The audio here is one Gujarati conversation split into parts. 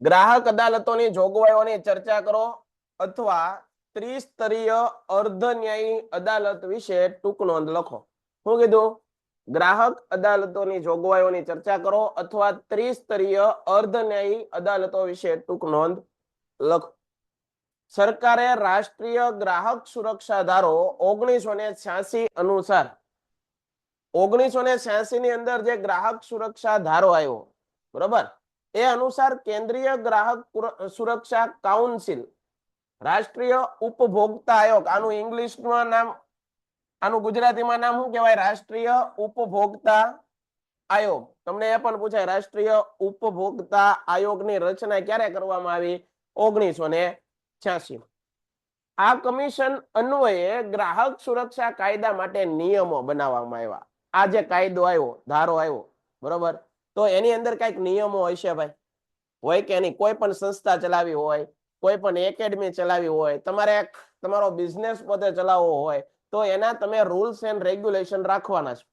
ગ્રાહક અદાલતોની જોગવાઈઓની ચર્ચા કરો અથવા ત્રિસ્તરીય અર્ધ ન્યાયી અદાલત વિશે ટૂંક નોંધ લખો. શું કીધું? ગ્રાહક અદાલતોની જોગવાઈઓની ચર્ચા કરો અથવા ત્રિસ્તરીય અર્ધ ન્યાયી અદાલતો વિશે ટૂંક નોંધ લખો. સરકારે રાષ્ટ્રીય ગ્રાહક સુરક્ષા ધારો 1986 અનુસાર 1986 ની અંદર જે ગ્રાહક સુરક્ષા ધારો આવ્યો, બરોબર, એ અનુસાર કેન્દ્રીય ગ્રાહક સુરક્ષા કાઉન્સિલ, રાષ્ટ્રીય ઉપભોક્તા આયોગ, આનું ઇંગ્લિશમાં નામ, આનું ગુજરાતીમાં નામ શું કહેવાય? રાષ્ટ્રીય ઉપભોક્તા આયોગ. તમને એ પણ પૂછાય, રાષ્ટ્રીય ઉપભોક્તા આયોગની રચના ક્યારે કરવામાં આવી? 1986. આ કમિશન અન્વયે ગ્રાહક સુરક્ષા કાયદા માટે નિયમો બનાવવામાં આવ્યા. આ જે કાયદો આવ્યો, ધારો આવ્યો, બરોબર, તો એની અંદર કઈક નિયમો હશે ભાઈ, હોય કે નહીં? કોઈ પણ સંસ્થા ચલાવી હોય, કોઈ પણ એકેડમી ચલાવી હોય, તમારે તમારો બિઝનેસ પોતે ચલાવવો હોય, તો એના તમે રૂલ્સ એન્ડ રેગ્યુલેશન રાખવાના છો.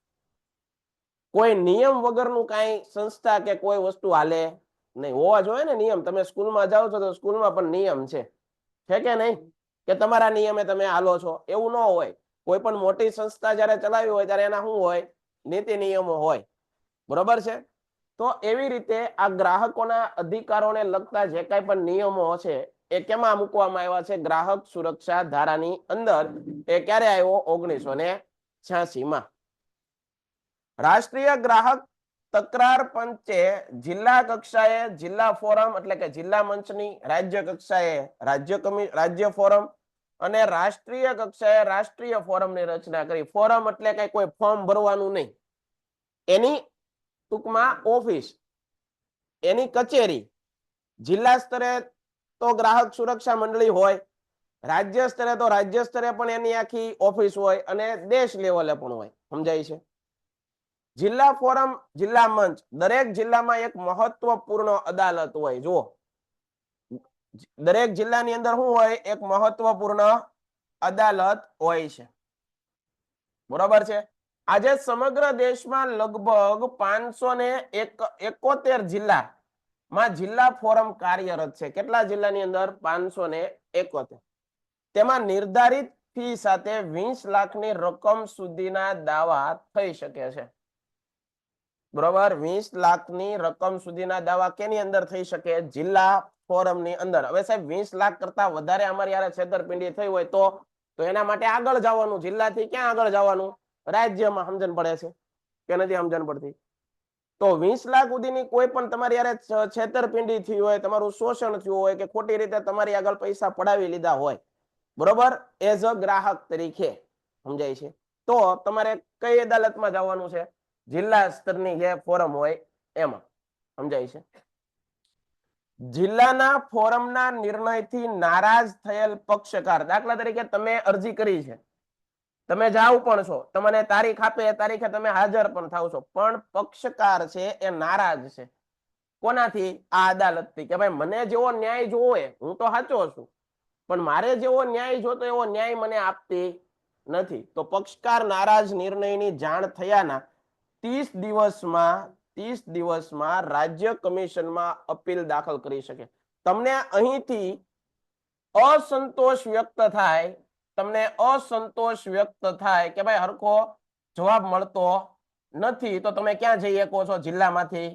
કોઈ નિયમ વગરનું કાંઈ સંસ્થા કે કોઈ વસ્તુ હાલે નહીં. હોવા જોઈએ ને નિયમ. તમે સ્કૂલમાં જાઓ છો તો સ્કૂલમાં પણ નિયમ છે કે નહીં? કે તમારા નિયમે તમે હાલો છો, એવું ન હોય. કોઈ પણ મોટી સંસ્થા જ્યારે ચલાવી હોય ત્યારે એના શું હોય? નીતિ નિયમો હોય, બરોબર છે? તો એવી રીતે આ ગ્રાહકોના અધિકારોને લગતા જે કાંઈ પણ નિયમો છે એ કેમાં મૂકવામાં આવ્યા છે? ગ્રાહક સુરક્ષા ધારાની અંદર. એ ક્યારે આવ્યો? 1986 માં. રાષ્ટ્રીય ગ્રાહક તકરાર પંચે જિલ્લા કક્ષાએ જિલ્લા ફોરમ, એટલે કે જિલ્લા મંચની, રાજ્ય કક્ષાએ રાજ્ય ફોરમ અને રાષ્ટ્રીય કક્ષાએ રાષ્ટ્રીય ફોરમની રચના કરી. ફોરમ એટલે કઈ કોઈ ફોર્મ ભરવાનું નહીં, એની ટૂંકમાં ઓફિસ, એની કચેરી. જિલ્લા સ્તરે તો ગ્રાહક સુરક્ષા મંડળી હોય, રાજ્ય સ્તરે તો રાજ્ય સ્તરે પણ એની આખી ઓફિસ હોય અને દેશ લેવલે પણ હોય. સમજાય છે? જિલ્લા ફોરમ, જિલ્લા મંચ, દરેક જિલ્લામાં એક મહત્વપૂર્ણ અદાલત હોય. જુઓ, દરેક જિલ્લાની અંદર શું હોય? એક મહત્વપૂર્ણ અદાલત હોય છે, બરોબર છે? આજે સમગ્ર દેશમાં લગભગ 571 જિલ્લામાં જિલ્લા ફોરમ કાર્યરત છે. કેટલા જિલ્લાની અંદર? 571. તેમાં નિર્ધારિત ફી સાથે 20 લાખની રકમ સુધીના દાવા થઈ શકે છે, બરોબર? 20 લાખની રકમ સુધીના દાવા કેની અંદર થઈ શકે? જિલ્લા ફોરમની અંદર. હવે સાહેબ 20 લાખ કરતા વધારે અમારી યારે છેતરપિંડી થઈ હોય તો એના માટે આગળ જવાનું. જિલ્લાથી ક્યાં આગળ જવાનું? રાજ્યમાં. સમજણ પડે છે કે નથી સમજણ પડતી? તો 20 લાખ સુધીની કોઈ પણ તમારી યારે છેતરપિંડી થઈ હોય, તમારું શોષણ થયું હોય કે ખોટી રીતે તમારી આગળ પૈસા પડાવી લીધા હોય, બરોબર, એઝ અ ગ્રાહક તરીકે, સમજાય છે? તો તમારે કઈ અદાલતમાં જવાનું છે? જિલ્લા સ્તરની જે ફોરમ હોય એમાં. સમજાય છે? જિલ્લાના ફોરમના નિર્ણયથી નારાજ થયેલ પક્ષકાર, દાખલા તરીકે તમે અરજી કરી છે, તમે જાવ પણ છો, તમને તારીખ આપે એ તારીખે તમે હાજર પણ થાવ છો, પણ પક્ષકાર છે એ નારાજ છે. કોનાથી? આ અદાલતથી. કે ભાઈ મને જેવો ન્યાય જોવે, હું તો સાચો છું, પણ મારે જેવો ન્યાય જોતો એવો ન્યાય મને આપતી નથી. તો પક્ષકાર નારાજ નિર્ણયની જાણ થયાના 30 દિવસમાં રાજ્ય કમિશનમાં અપીલ દાખલ કરી શકે. તમને અહીંથી અસંતોષ વ્યક્ત થાય, તમને અસંતોષ વ્યક્ત થાય કે ભાઈ હરખો જવાબ મળતો નથી, તો તમે ક્યાં જઈ શકો છો? જિલ્લામાંથી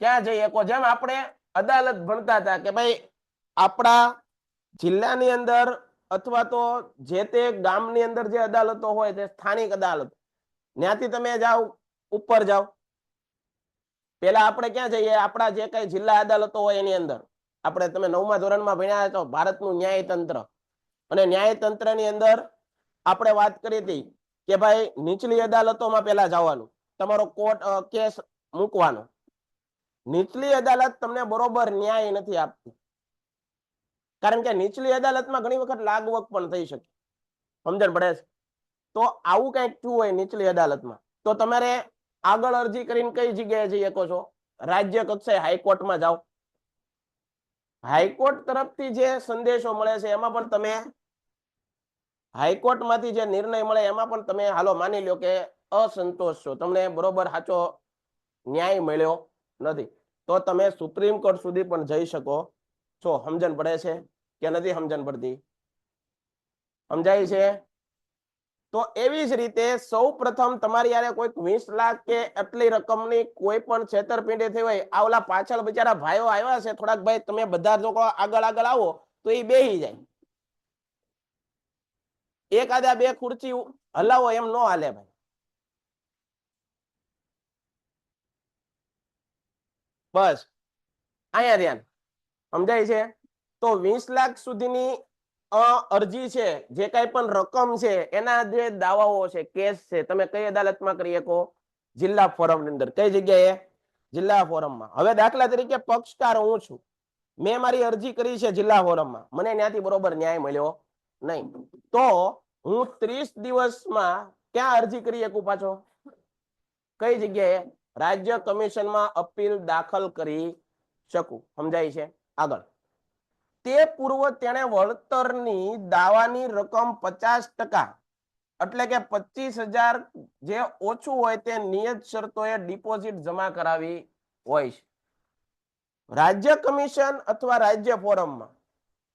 ક્યાં જઈ શકો? જેમ આપણે અદાલત ભણતા હતા કે ભાઈ આપણા જિલ્લાની અંદર અથવા તો જે તે ગામની અંદર જે અદાલતો હોય તે સ્થાનિક અદાલત, ત્યાંથી તમે જાઓ, ઉપર જાઓ. પેલા આપણે ક્યાં જઈએ? આપણા જે કઈ જિલ્લા અદાલતો હોય એની અંદર. આપણે, તમે 9મા ધોરણમાં ભણ્યા છો ભારતનું ન્યાયતંત્ર, અને ન્યાયતંત્રની અંદર આપણે વાત કરી હતી કે ભાઈ નીચલી અદાલતોમાં પેલા જવાનું, તમારો કોર્ટ કેસ મૂકવાનો. નીચલી અદાલત તમને બરોબર ન્યાય નથી આપતી, કારણ કે નીચલી અદાલતમાં ઘણી વખત લાગવગ પણ થઈ શકે. સમજણ પડે છે? તો આવું કંઈક થયું હોય નીચલી અદાલતમાં, તો તમારે આગળ અરજી કરીને કઈ જગ્યાએ જઈ શકો છો? રાજ્ય કક્ષાએ હાઈકોર્ટમાં જાઓ. હાઈકોર્ટ તરફથી જે સંદેશો મળે છે એમાં પણ તમે, હાઈકોર્ટમાંથી જે નિર્ણય મળે એમાં પણ તમે હાલો માની લો કે અસંતોષ છો, તમને બરોબર સાચો ન્યાય મળ્યો નથી, તો તમે સુપ્રીમ કોર્ટ સુધી પણ જઈ શકો છો. સમજણ પડે છે કે નથી સમજણ પડતી? સમજાય છે? તો એવી જ રીતે સૌ પ્રથમ તમારી યારે કોઈક 20 લાખ કે એટલી રકમની કોઈ પણ છેતરપિંડી થઈ હોય, આ ઓલા પાછળ બિચારા ભાઈઓ આવ્યા છે થોડાક, ભાઈ તમે બધા લોકો આગળ આગળ આવો તો એ બેહી જાય. એક આદા બે ખુરચી હલાવો એમ નો હાલે ભાઈ. બસ અહીંયા ધ્યાન. સમજાય છે? તો 20 લાખ સુધીની અરજી છે, જે કઈ પણ રકમ છે, એના જે દાવાઓ છે, કેસ છે, તમે કઈ અદાલતમાં કરી શકો? જિલ્લા ફોરમ ની અંદર. કઈ જગ્યાએ? જિલ્લા ફોરમમાં. હવે દાખલા તરીકે પક્ષકાર હું છું, મેં મારી અરજી કરી છે જિલ્લા ફોરમમાં, મને ત્યાંથી બરોબર ન્યાય મળ્યો નહીં, તો હું 30 દિવસમાં ક્યાં અરજી કરી શકું પાછો? કઈ જગ્યાએ? રાજ્ય કમિશનમાં અપીલ દાખલ કરી શકું. સમજાય છે? આગળ. તે પૂર્વ તેણે વળતરની દાવાની રકમ 50%, એટલે કે 25,000 જે ઓછું હોય તે નિયત શરતોએ ડિપોઝિટ જમા કરાવી હોય છે. રાજ્ય કમિશન અથવા રાજ્ય ફોરમમાં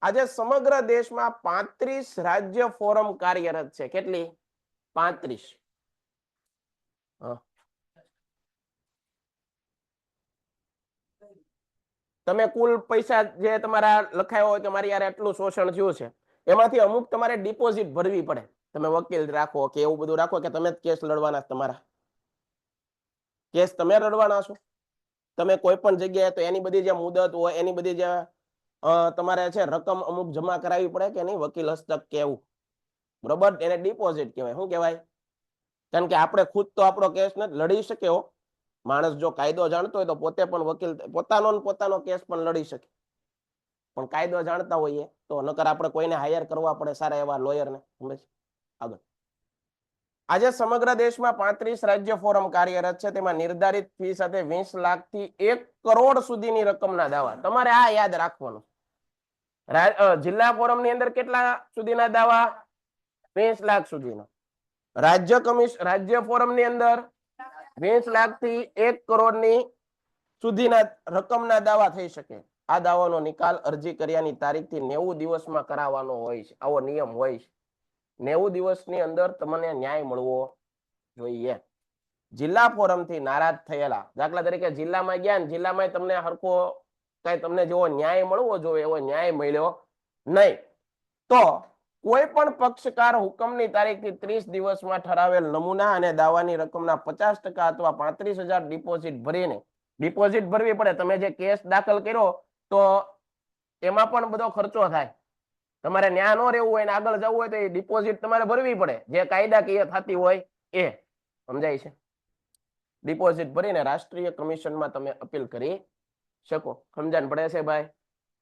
આજે સમગ્ર દેશમાં 35 રાજ્ય ફોરમ કાર્યરત છે. કેટલી? 35. તમે કુલ પૈસા જે તમારા લખાયો હોય કે મારી યાર એટલું શોષણ થયું છે, એમાંથી અમુક તમારે ડિપોઝિટ ભરવી પડે. તમે વકીલ રાખો કે એવું બધું રાખો કે તમે જ કેસ લડવાના, તમારા કેસ તમે લડવાના છો. તમે કોઈ પણ જગ્યાએ તો એની બધી જે મુદત હોય, એની બધી જે તમારે છે રકમ અમુક જમા કરાવવી પડે કે નહીં, વકીલ હસ્તક કે એવું, બરોબર? એને ડિપોઝિટ કહેવાય. શું કહેવાય? કારણ કે આપણે ખુદ તો આપણો કેસ નથી લડી શક્યો. માણસ જો કાયદો જાણતો હોય તો પોતે પણ વકીલ પોતાનો કેસ પણ લડી શકે, પણ કાયદો જાણતા હોઈએ તો. નકર આપણે કોઈને હાયર કરવા પડે, સારા એવા લોયરને. આગળ. આજે સમગ્ર દેશમાં 35 રાજ્ય ફોરમ કાર્યરત છે. તેમાં નિર્ધારિત ફી સાથે 20 લાખથી 1 કરોડ સુધીની રકમના દાવા. તમારે આ યાદ રાખવાનું. જિલ્લા ફોરમ ની અંદર કેટલા સુધીના દાવા? 20 લાખ સુધીના. રાજ્ય ફોરમ ની અંદર 20 લાખથી 1 કરોડની સુધીના રકમના દાવા થઈ શકે. આ દાવાનો નિકાલ અરજી કર્યાની તારીખથી 90 દિવસમાં કરાવવાનો હોય છે. આવો નિયમ હોય છે. 90 દિવસની અંદર તમને ન્યાય મળવો જોઈએ. જિલ્લા ફોરમથી નારાજ થયેલા, દાખલા તરીકે જિલ્લામાં ગયા ને જિલ્લામાં તમને હરખો કઈ તમને જેવો ન્યાય મળવો જોઈએ એવો ન્યાય મળ્યો નહીં, તો કોઈ પણ પક્ષકાર હુકમની તારીખથી 30 દિવસમાં ઠરાવેલ નમૂના અને દાવાની રકમના 50% અથવા 35,000 ડિપોઝિટ ભરીને, ડિપોઝિટ ભરવી પડે. તમે જે કેસ દાખલ કર્યો તો એમાં પણ બધો ખર્ચો થાય. તમારે ન્યા ન રહેવું હોય ને આગળ જવું હોય તો એ ડિપોઝિટ તમારે ભરવી પડે, જે કાયદાકીય થતી હોય એ. સમજાય છે? ડિપોઝિટ ભરીને રાષ્ટ્રીય કમિશનમાં તમે અપીલ કરી શકો. સમજણ પડે છે ભાઈ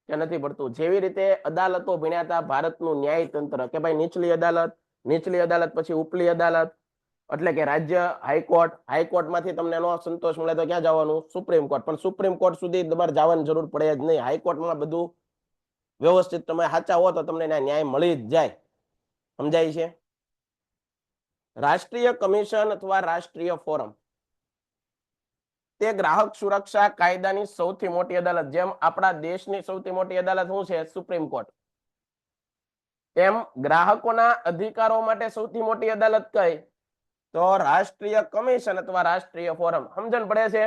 કે નથી પડતું? જેવી રીતે અદાલતો ભણ્યા હતા ભારતનું ન્યાયતંત્ર, કે ભાઈ નીચલી અદાલત પછી ઉપલી અદાલત, એટલે કે રાજ્ય હાઈકોર્ટ, હાઈકોર્ટમાંથી તમને નો સંતોષ મળે તો ક્યાં જવાનું? Supreme court. પણ સુપ્રીમ કોર્ટ સુધી તમારે જવાની જરૂર પડે જ નહીં. હાઈકોર્ટમાં બધું વ્યવસ્થિત તમે સાચા હો તો તમને ન્યાય મળી જ જાય. સમજાય છે? રાષ્ટ્રીય કમિશન અથવા રાષ્ટ્રીય ફોરમ તે ગ્રાહક સુરક્ષા કાયદાની સૌથી મોટી અદાલત. જેમ આપણા દેશની સૌથી મોટી અદાલત શું છે? Supreme court. એમ ગ્રાહકોના અધિકારો માટે સૌથી મોટી અદાલત કઈ? તો રાષ્ટ્રીય કમિશન અથવા રાષ્ટ્રીય ફોરમ. સમજણ પડે છે?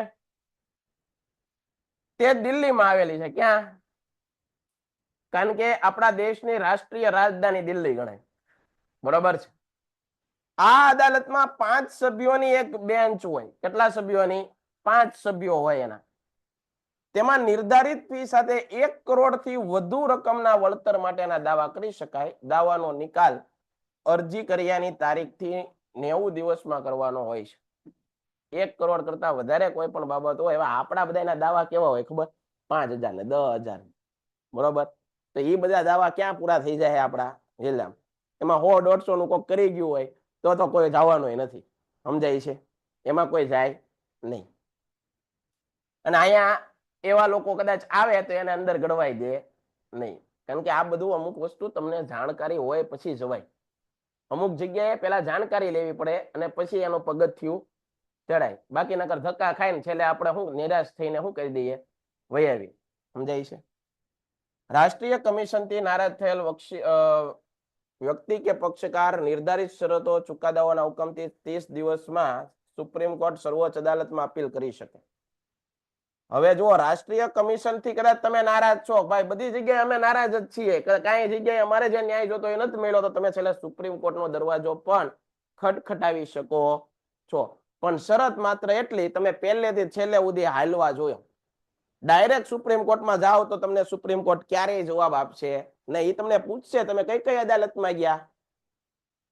તે દિલ્હીમાં આવેલી છે. ક્યાં? કારણ કે આપણા દેશની રાષ્ટ્રીય રાજધાની દિલ્હી ગણાય, બરોબર છે? આ અદાલતમાં 5 સભ્યોની એક બેન્ચ હોય. કેટલા સભ્યોની? 5 સભ્યો હોય એના. તેમાં નિર્ધારિત ફી સાથે 1 કરોડથી વધુ રકમના વળતર માટેના દાવા કરી શકાય. દાવાનો નિકાલ અરજી કર્યાની તારીખથી 90 દિવસમાં કરવાનો હોય છે. 1 કરોડ કરતા વધારે કોઈ પણ બાબત હોય, એવા આપણા બધાના દાવા કેવા હોય ખબર? 5,000 ને 10,000, બરોબર? તો એ બધા દાવા ક્યાં પૂરા થઈ જાય આપણા જિલ્લામાં? એમાં 100-150 નું કોક કરી ગયું હોય તો કોઈ જવાનું નથી. સમજાય છે? એમાં કોઈ જાય નહીં. અને અહીંયા એવા લોકો કદાચ આવે તો એને અંદર ગળવાઈ દે નહીં. કારણ કે આ બધું અમુક વસ્તુ તમને જાણકારી હોય પછી જવાય. અમુક જગ્યાએ પેલા જાણકારી લેવી પડે અને પછી એનું પગથિયું ચડાય. બાકી નકર ધક્કા ખાઈને છેલ્લે આપણે શું નિરાશ થઈને શું કરી દઈએ? વહી આવી. સમજાય છે? રાષ્ટ્રીય કમિશનથી નારાજ થયેલ વ્યક્તિ કે પક્ષકાર નિર્ધારિત શરતો ચુકાદાઓના હુકમથી 30 દિવસમાં સુપ્રીમ કોર્ટ સર્વોચ્ચ અદાલતમાં અપીલ કરી શકે. હવે જુઓ, રાષ્ટ્રીય કમિશન થી કદાચ તમે નારાજ છો, ભાઈ બધી જગ્યાએ અમે નારાજ જ છીએ, કઈ જગ્યાએ અમારે જે ન્યાય જોતો એ નથી મળ્યો, તો તમે છેલ્લે સુપ્રીમ કોર્ટનો દરવાજો પણ ખટખટાવી શકો છો. પણ શરત માત્ર એટલી, તમે પહેલેથી છેલ્લે સુધી હાલવા જોયો. ડાયરેક્ટ સુપ્રીમ કોર્ટમાં જાઓ તો તમને સુપ્રીમ કોર્ટ ક્યારેય જવાબ આપશે નહીં. એ તમને પૂછશે તમે કઈ કઈ અદાલતમાં ગયા,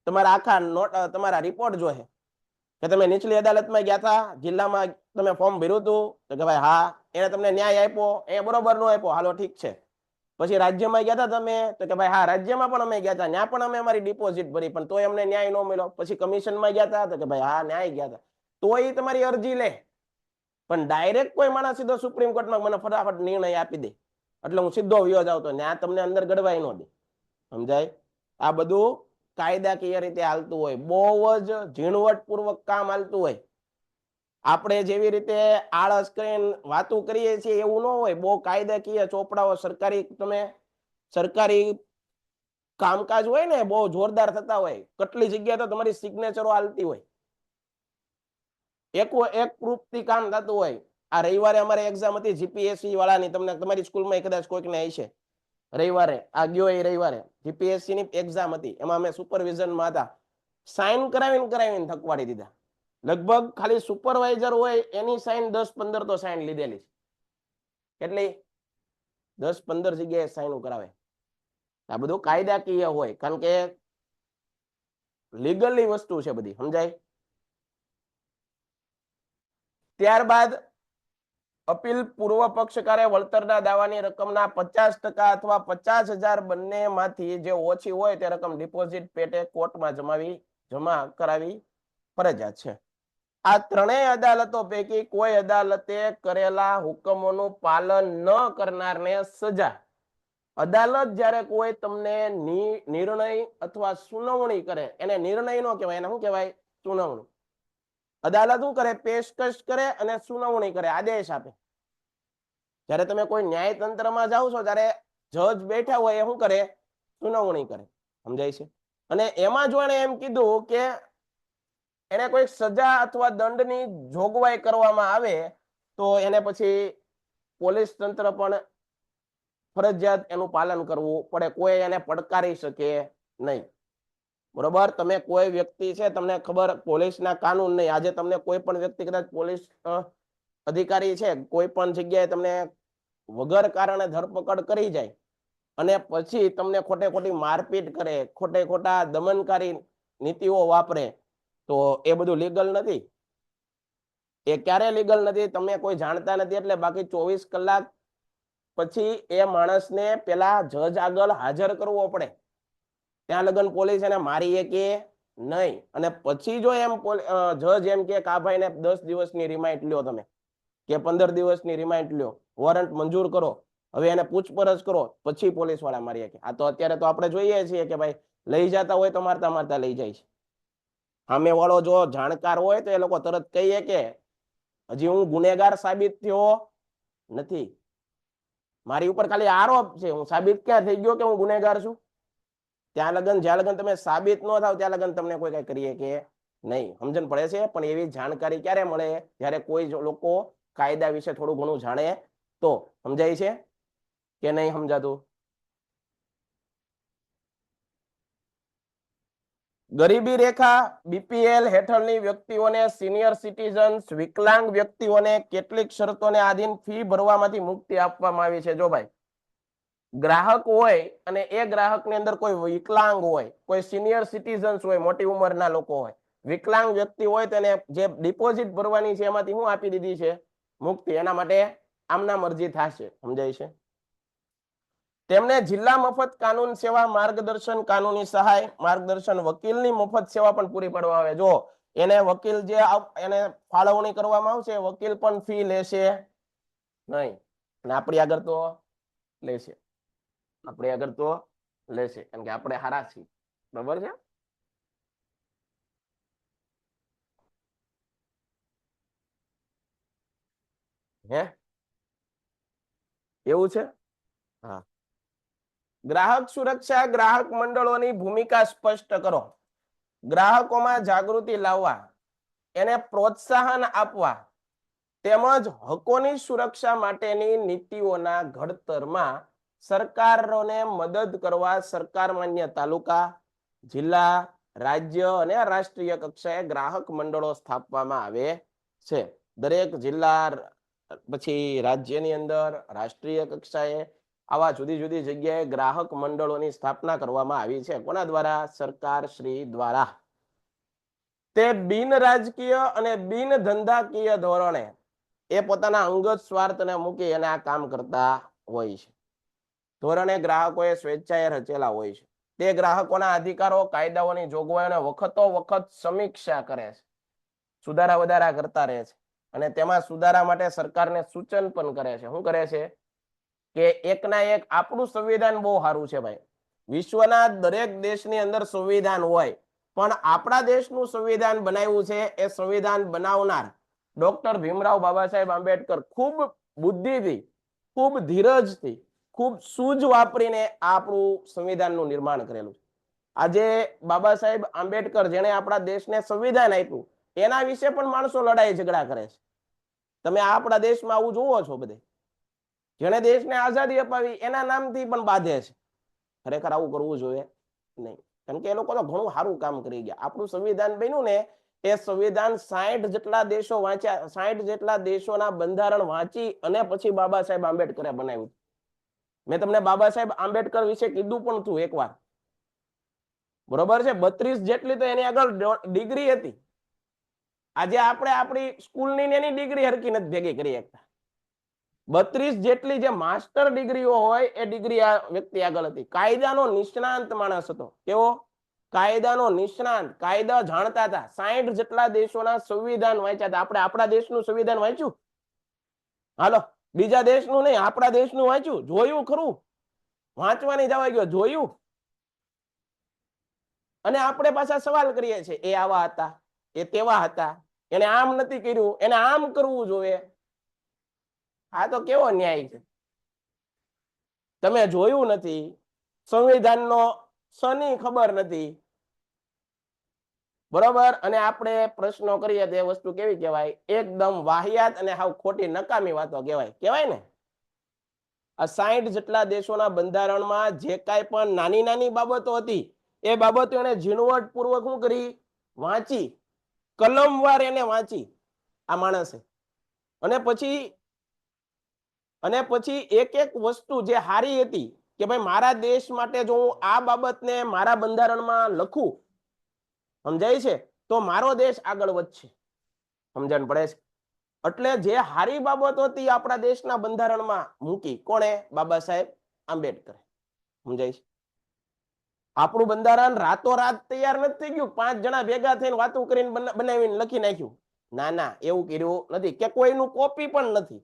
તમારા આખા તમારા રિપોર્ટ જોહે કે તમે નીચલી અદાલતમાં ગયા હતા, જિલ્લામાં તમે ફોર્મ ભર્યું હતું, તો કે ભાઈ હા, એને તમને ન્યાય આપ્યો, એ બરોબર નો આપ્યો, હાલો ઠીક છે. પછી રાજ્યમાં ગયા હતા તમે, તો કે ભાઈ હા, રાજ્યમાં પણ અમે ગયા હતા, ત્યાં પણ અમે અમારી ડિપોઝિટ ભરી, પણ તોય અમને ન્યાય ન મળ્યો. પછી કમિશનમાં ગયા હતા, તો કે ભાઈ હા, ન્યાય ગયા હતા, તોય તમારી અરજી લે. પણ ડાયરેક્ટ કોઈ માણસ સીધો સુપ્રીમ કોર્ટમાં મને ફટાફટ નિર્ણય આપી દે એટલે હું સીધો વિયો જાવ, તો ત્યાં તમને અંદર ગડવાઈ ન દે. સમજાય? આ બધું કાયદાકીય રીતે હાલતું હોય, બહુ જ ઝીણવટપૂર્વક કામ હાલતું હોય. આપણે જેવી રીતે આળસ કરીને વાતો કરીએ છીએ એવું ન હોય. બહુ કાયદાકીય ચોપડાઓ, સરકારી કામકાજ હોય ને, બહુ જોરદાર થતા હોય. કેટલી જગ્યાએ તો તમારી સિગ્નેચરો હાલતી હોય, એક પ્રૂફથી કામ થતું હોય. આ રવિવારે અમારે એક્ઝામ હતી જીપીએસસી વાળાની, તમને તમારી સ્કૂલમાં કદાચ કોઈકને હશે. રવિવારે આ ગયો, એ રવિવારે જીપીએસસી ની એક્ઝામ હતી, એમાં અમે સુપરવિઝનમાં હતા. સાઇન કરાવીને થકવાડી દીધા. લગભગ ખાલી સુપરવાઇઝર હોય એની સાઇન 10-15 તો સાઇન લીધેલી છે. કેટલી? 10-15 જગ્યાએ સાઇન કરાવે. આ બધું કાયદાકીય હોય, કારણ કે લીગલની વસ્તુ છે બધી. સમજાય? ત્યારબાદ અપીલ પૂર્વ પક્ષકારે વળતરના દાવાની રકમના 50% અથવા 50,000 બંનેમાંથી જે ઓછી હોય તે રકમ ડિપોઝિટ પેટે કોર્ટમાં જમા કરાવી ફરજિયાત છે. આ ત્રણેય અદાલતો પૈકી કોઈ અદાલતે કરેલા હુકમોનું પાલન ન કરનારને સજા. અદાલત જ્યારે કોઈ તમને નિર્ણય અથવા સુનાવણી કરે, એને નિર્ણય નો કહેવાય, એને શું કહેવાય? સુનાવણી. અદાલત શું કરે? પેશકશ કરે અને સુનાવણી કરે, આદેશ આપે. જ્યારે તમે કોઈ ન્યાયતંત્રમાં જાઓ છો, ત્યારે જજ બેઠા હોય એ શું કરે? સુનાવણી કરે. સમજાય છે? અને એમાં જો એને એમ કીધું કે એને કોઈ સજા અથવા દંડની જોગવાઈ કરવામાં આવે, તો એને પછી પોલીસ તંત્ર પણ ફરજિયાત એનું પાલન કરવું પડે. કોઈ એને પડકારી શકે નહીં. બરોબર? તમે કોઈ વ્યક્તિ છે, તમને ખબર પોલીસના કાનૂન નહીં, આજે તમને કોઈ પણ વ્યક્તિ કદાચ પોલીસ અધિકારી છે, કોઈ પણ જગ્યાએ તમને વગર કારણે ધરપકડ કરી જાય અને પછી તમને ખોટે ખોટી મારપીટ કરે, ખોટે ખોટા દમનકારી નીતિઓ વાપરે, તો એ બધું લીગલ નથી. એ ક્યારે લીગલ નથી? તમે કોઈ જાણતા નથી એટલે. બાકી 24 કલાક પછી એ માણસને પેલા જજ આગળ હાજર કરવો પડે. ત્યાં લગન પોલીસ એને મારી કે નહીં. અને પછી જો એમ જજ એમ કે આ ભાઈને 10 દિવસની રિમાન્ડ લ્યો, તમે કે 15 દિવસની રિમાન્ડ લ્યો, વોરંટ મંજૂર કરો, હવે એને પૂછપરછ કરો, પછી પોલીસ વાળા મારી કે. આ તો અત્યારે તો આપણે જોઈએ છીએ કે ભાઈ લઈ જતા હોય તો મારતા મારતા લઈ જાય છે. સામે વાળો જો જાણકાર હોય તો એ લોકો તરત કહીએ કે હજી હું ગુનેગાર સાબિત થયો નથી, મારી ઉપર ખાલી આરોપ છે, હું સાબિત ક્યાં થઈ ગયો કે હું ગુનેગાર છું? જ્યાં લગન તમે સાબિત ન થાવ ત્યાં લગન તમને કોઈ કઈ કરીએ કે નહીં. સમજણ પડે છે? પણ એવી જાણકારી ક્યારે મળે? જ્યારે કોઈ લોકો કાયદા વિશે થોડું ઘણું જાણે તો. સમજાય છે કે નહીં સમજાતું? ગરીબી રેખા, બીપીએલ હેઠળની વ્યક્તિઓને, સિનિયર સિટીઝન્સ, વિકલાંગ વ્યક્તિઓને કેટલીક શરતોને આધીન ફી ભરવામાંથી મુક્તિ આપવામાં આવી છે. જો ભાઈ ગ્રાહક હોય અને એ ગ્રાહકની અંદર કોઈ વિકલાંગ હોય, કોઈ સિનિયર સિટીઝન્સ હોય, મોટી ઉંમરના લોકો હોય, વિકલાંગ વ્યક્તિ હોય, તેને જે ડિપોઝિટ ભરવાની છે એમાંથી હું આપી દીધી છે મુક્તિ. એના માટે આમના મરજી થશે. સમજાય છે? તેમને જિલ્લા મફત કાનૂન સેવા, માર્ગદર્શન, કાનૂની સહાય, માર્ગદર્શન, વકીલની મફત સેવા પણ પૂરી પાડવામાં આવે. જો એને વકીલ જે એને ફાળવણી કરવામાં આવશે, વકીલ પણ ફી લેશે નહીં. અને આપણી આગળ તો લેશે, કારણ કે આપણે હારા છીએ. બરાબર છે? હે એવું છે? હા. ગ્રાહક સુરક્ષા ગ્રાહક મંડળોની ભૂમિકા સ્પષ્ટ કરો. ગ્રાહકોમાં જાગૃતિ લાવવા, એને પ્રોત્સાહન આપવા તેમજ હકોની સુરક્ષા માટેની નીતિઓના ઘડતરમાં સરકારોને મદદ કરવા સરકાર માન્ય તાલુકા, જિલ્લા, રાજ્ય અને રાષ્ટ્રીય કક્ષાએ ગ્રાહક મંડળો સ્થાપવામાં આવે છે. દરેક જિલ્લા પછી રાજ્યની અંદર રાષ્ટ્રીય કક્ષાએ આવા જુદી જુદી જગ્યાએ ગ્રાહક મંડળોની સ્થાપના કરવામાં આવી છે. કોના દ્વારા? સરકાર શ્રી દ્વારા. તે બિન રાજકીય અને બિન ધંધાકીય ધોરણે એ પોતાના અંગત સ્વાર્થને મૂકી અને આ કામ કરતા હોય છે. ધોરણે ગ્રાહકોએ સ્વેચ્છાએ રચેલા હોય છે. તે ગ્રાહકોના અધિકારો, કાયદાઓની જોગવાઈઓને વખતો વખત સમીક્ષા કરે છે, સુધારા વધારા કરતા રહે છે અને તેમાં સુધારા માટે સરકારને સૂચન પણ કરે છે. શું કરે છે? કે એકના એક આપણું સંવિધાન બહુ સારું છે ભાઈ. વિશ્વના દરેક દેશની અંદર સંવિધાન હોય, પણ આપણા દેશનું સંવિધાન બનાવ્યું છે એ સંવિધાન બનાવનાર ડોક્ટર ભીમરાવ બાબા સાહેબ આંબેડકર ખૂબ બુદ્ધિથી, ખૂબ ધીરજથી, ખૂબ સૂઝ વાપરીને આપણું સંવિધાનનું નિર્માણ કરેલું છે. આજે બાબા સાહેબ આંબેડકર જેણે આપણા દેશને સંવિધાન આપ્યું એના વિશે પણ માણસો લડાઈ ઝઘડા કરે છે. તમે આપણા દેશમાં આવું જોવો છો બધે. જેણે દેશને આઝાદી અપાવી એના નામથી પણ બાંધે છે. ખરેખર આવું કરવું જોઈએ નહીં, કારણ કે એ લોકો તો ઘણું સારું કામ કરી ગયા. આપણું સંવિધાન બન્યું ને એ સંવિધાન 60 જેટલા દેશો વાંચ્યા, 60 જેટલા દેશોના બંધારણ વાંચી અને પછી બાબા સાહેબ આંબેડકરે બનાવ્યું. મેં તમને બાબા સાહેબ આંબેડકર વિશે કીધું પણ હતું એકવાર, બરોબર છે? 32 જેટલી તો એની આગળ ડિગ્રી હતી. આજે આપણે આપણી સ્કૂલની એની ડિગ્રી હરકી નથી ભેગી કરી શકતા. 32 જેટલી જે માસ્ટર ડિગ્રીઓ હોય એ ડિગ્રી આ વ્યક્તિ આગળ હતી. કાયદાનો નિષ્ણાંત માણસ હતો. કેવો? કાયદાનો નિષ્ણાંત, કાયદા જાણતા હતા. 60 જેટલા દેશોના સંવિધાન વાંચ્યા હતા. આપણે આપણા દેશનું સંવિધાન વાંચ્યું? હાલો, બીજા દેશનું નહીં, આપણા દેશનું વાંચ્યું? જોયું ખરું? વાંચવાની જવા ગયો, જોયું? અને આપણે પાછા સવાલ કરીએ છીએ, એ આવા હતા, એ તેવા હતા, એને આમ નથી કર્યું, એને આમ કરવું જોઈએ. આ તો કેવો ન્યાય છે? તમે જોયું નથી, સંવિધાનનો સની ખબર નથી, બરોબર? અને આપણે પ્રશ્નો કરીએ તો એ વસ્તુ કેવી કહેવાય? એકદમ વાહિયાત અને હાવ ખોટી નકામી વાતો કહેવાય. કહેવાય ને? આ 60 જેટલા દેશોના બંધારણમાં જે કાંઈ પણ નાની નાની બાબતો હતી એ બાબતો એને ઝીણવટપૂર્વક શું કરી? વાંચી, કલમવાર એને વાંચી આ માણસે. અને પછી એક એક વસ્તુ જે હારી હતી કે ભાઈ મારા દેશ માટે જો હું આ બાબતને મારા બંધારણમાં લખું, સમજાય છે, તો મારો દેશ આગળ વધશે. સમજણ પડે છે? એટલે જે હારી બાબત હતી આપણા દેશના બંધારણમાં મૂકી. કોણે? બાબા સાહેબ આંબેડકર. સમજાય છે? આપણું બંધારણ રાતોરાત તૈયાર નથી થઈ ગયું. 5 જણા ભેગા થઈને વાતો કરીને બનાવીને લખી નાખ્યું. ના ના, એવું કર્યું નથી. કે કોઈનું કોપી પણ નથી.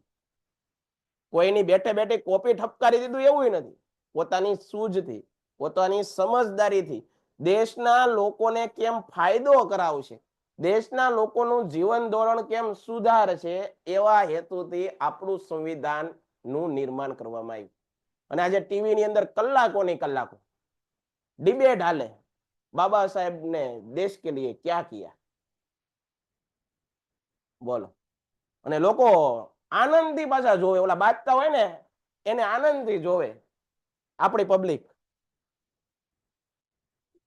કોઈની બેઠે બેઠે કોપી ઠપકારી દીધું એવું નથી. પોતાની સૂઝથી, પોતાની સમજદારીથી દેશના લોકોને કેમ ફાયદો કરાવશે, દેશના લોકોનું જીવન ધોરણ કેમ સુધારશે, એવા હેતુથી આપણું સંવિધાનનું નિર્માણ કરવામાં આવ્યું. અને આજે ટીવીની અંદર કલાકોની કલાકો ડિબેટ હાલે, બાબા સાહેબ ને દેશ કે લીએ ક્યાં કિયા, બોલો. અને લોકો આનંદથી પાછા જોવે, ઓલા બાજતા હોય ને એને આનંદથી જોવે. આપણી પબ્લિક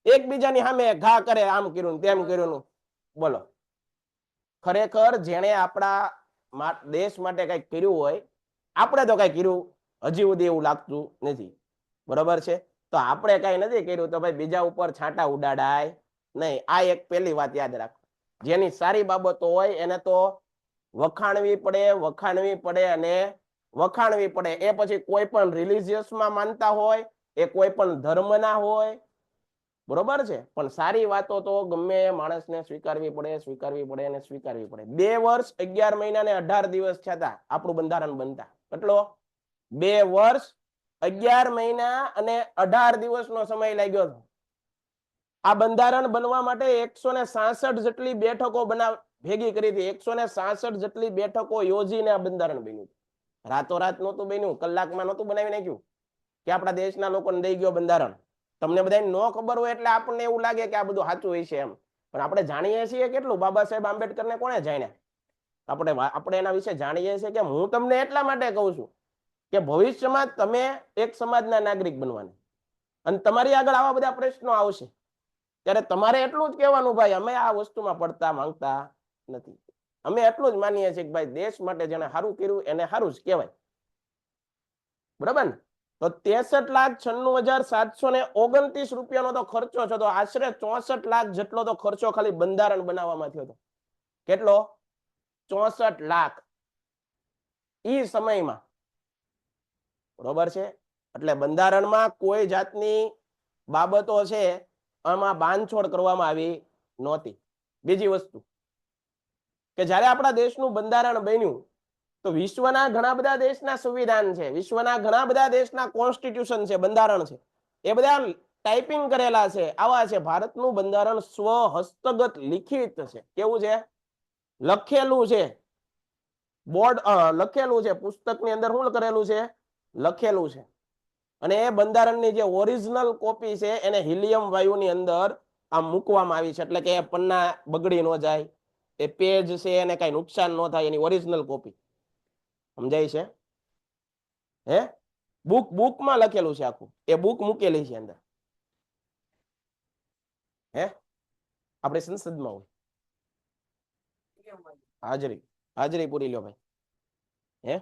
એકબીજાની સામે ઘા કરે, આમ કર્યું તેમ કર્યું. બોલો, ખરેખર જેણે આપણા દેશ માટે કઈક કર્યું હોય, આપણે તો કઈ કર્યું હજી સુધી એવું લાગતું નથી, બરોબર છે? તો આપણે કઈ નથી કર્યું તો ભાઈ બીજા ઉપર છાંટા ઉડાડાય નહીં. આ એક પહેલી વાત યાદ રાખો. જેની સારી બાબતો હોય એને તો વખાણવી પડે, વખાણવી પડે અને વખાણવી પડે. એ પછી કોઈ પણ રિલિજિયસમાં માનતા હોય, એ કોઈ પણ ધર્મના હોય, બરોબર છે? પણ સારી વાતો તો ગમે માણસને સ્વીકારવી પડે, સ્વીકારવી પડે અને સ્વીકારવી પડે. 2 વર્ષ 11 મહિના ને 18 દિવસ થયા આપણું બંધારણ બનતા. કેટલો? 2 વર્ષ 11 મહિના અને 18 દિવસનો સમય લાગ્યો. આ બંધારણ બનવા માટે 166 જેટલી બેઠકો ભેગી કરી હતી. 166 જેટલી બેઠકો યોજીને આ બંધારણ બન્યું. રાતોરાત નહોતું બન્યું, કલાકમાં નહોતું બનાવી નાખ્યું કે આપણા દેશના લોકોને દઈ ગયો બંધારણ. તમને બધાને ન ખબર હોય એટલે આપણને એવું લાગે કે આ બધું સાચું હોય છે એમ, પણ આપણે જાણીએ છીએ કેટલું બાબા સાહેબ આંબેડકરને કોણે જાણ્યા? આપણે એના વિશે જાણીએ છીએ કે હું તમને એટલા માટે કહું છું કે ભવિષ્યમાં તમે એક સમાજના નાગરિક બનવાના અને તમારી આગળ આવા બધા પ્રશ્નો આવશે ત્યારે તમારે એટલું જ કહેવાનું, ભાઈ અમે આ વસ્તુમાં પડતા માંગતા નથી, અમે એટલું જ માનીએ છીએ કે ભાઈ દેશ માટે જેને સારું કર્યું એને સારું જ કહેવાય. બરાબર ને? તો 63,96,729 રૂપિયાનો તો ખર્ચો છે, તો આશરે 64 લાખ જેટલો તો ખર્ચો ખાલી બંધારણ બનાવવામાં થયો હતો. કેટલો? 64 લાખ ઈ સમયમાં. બરોબર છે? એટલે બંધારણમાં કોઈ જાતની બાબતો છે આમાં બાંધછોડ કરવામાં આવી નહોતી. બીજી વસ્તુ કે જ્યારે આપણા દેશનું બંધારણ બન્યું તો વિશ્વના ઘણા બધા દેશના સંવિધાન છે, વિશ્વના ઘણા બધા દેશના કોન્સ્ટિટ્યુશન છે, બંધારણ છે, એ બધા ટાઈપિંગ કરેલા છે. આવા છે ભારતનું બંધારણ સ્વ હસ્તગત લિખિત છે. કેવું છે? લખેલું છે. બોર્ડ લખેલું છે, પુસ્તકની અંદર શું કરેલું છે? લખેલું છે. અને એ બંધારણની જે ઓરિજિનલ કોપી છે એને હિલિયમ વાયુની અંદર આમ મૂકવામાં આવી છે, એટલે કે પન્ના બગડી ન જાય, એ પેજ છે એને કઈ નુકસાન ન થાય, એની ઓરિજિનલ કોપી. સમજાય છે? હે બુકમાં લખેલું છે આખું, એ બુક મૂકેલી છે અંદર. હે આપણે સંસદમાં હોય હાજરી પૂરી લ્યો ભાઈ. હે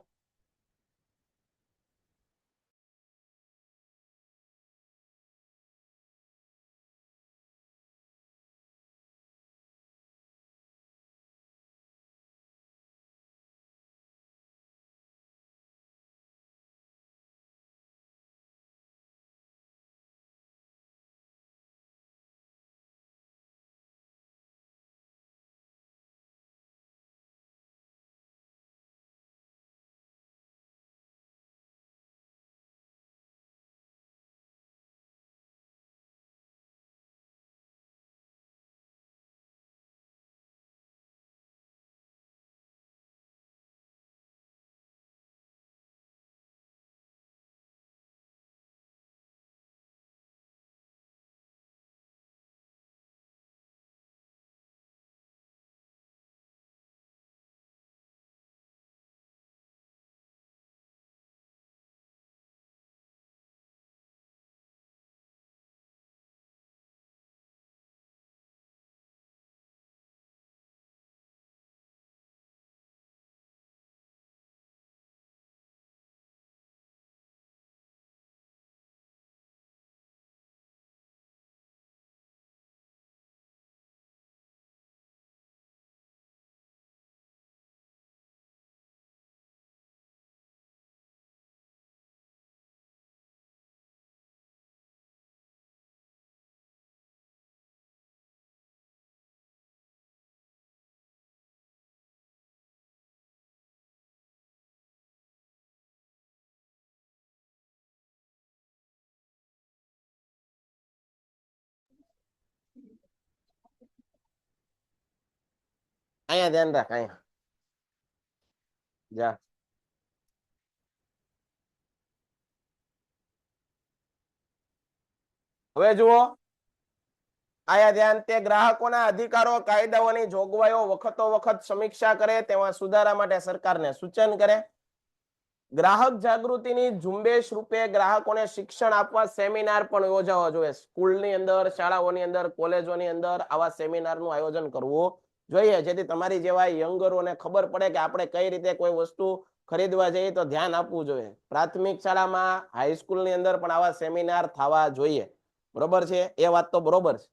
અહીંયા ધ્યાન રાખ, અહીંયા જા. હવે જુઓ, આયા ધ્યાન, તે ગ્રાહકોના અધિકારો કાયદાઓની જોગવાઈઓ વખતો વખત સમીક્ષા કરે, તેમાં સુધારા માટે સરકારને સૂચન કરે. ગ્રાહક જાગૃતિની ઝુંબેશ રૂપે ગ્રાહકોને શિક્ષણ આપવા સેમિનાર પણ યોજાવા જોઈએ. સ્કૂલની અંદર, શાળાઓની અંદર, કોલેજોની અંદર આવા સેમિનારનું આયોજન કરવું જોઈએ, જેથી તમારી જેવા યંગરોને ખબર પડે કે આપણે કઈ રીતે કોઈ વસ્તુ ખરીદવા જઈએ તો ધ્યાન આપવું જોઈએ. પ્રાથમિક શાળામાં, હાઈસ્કૂલની અંદર પણ આવા સેમિનાર થવા જોઈએ. બરોબર છે? એ વાત તો બરોબર છે.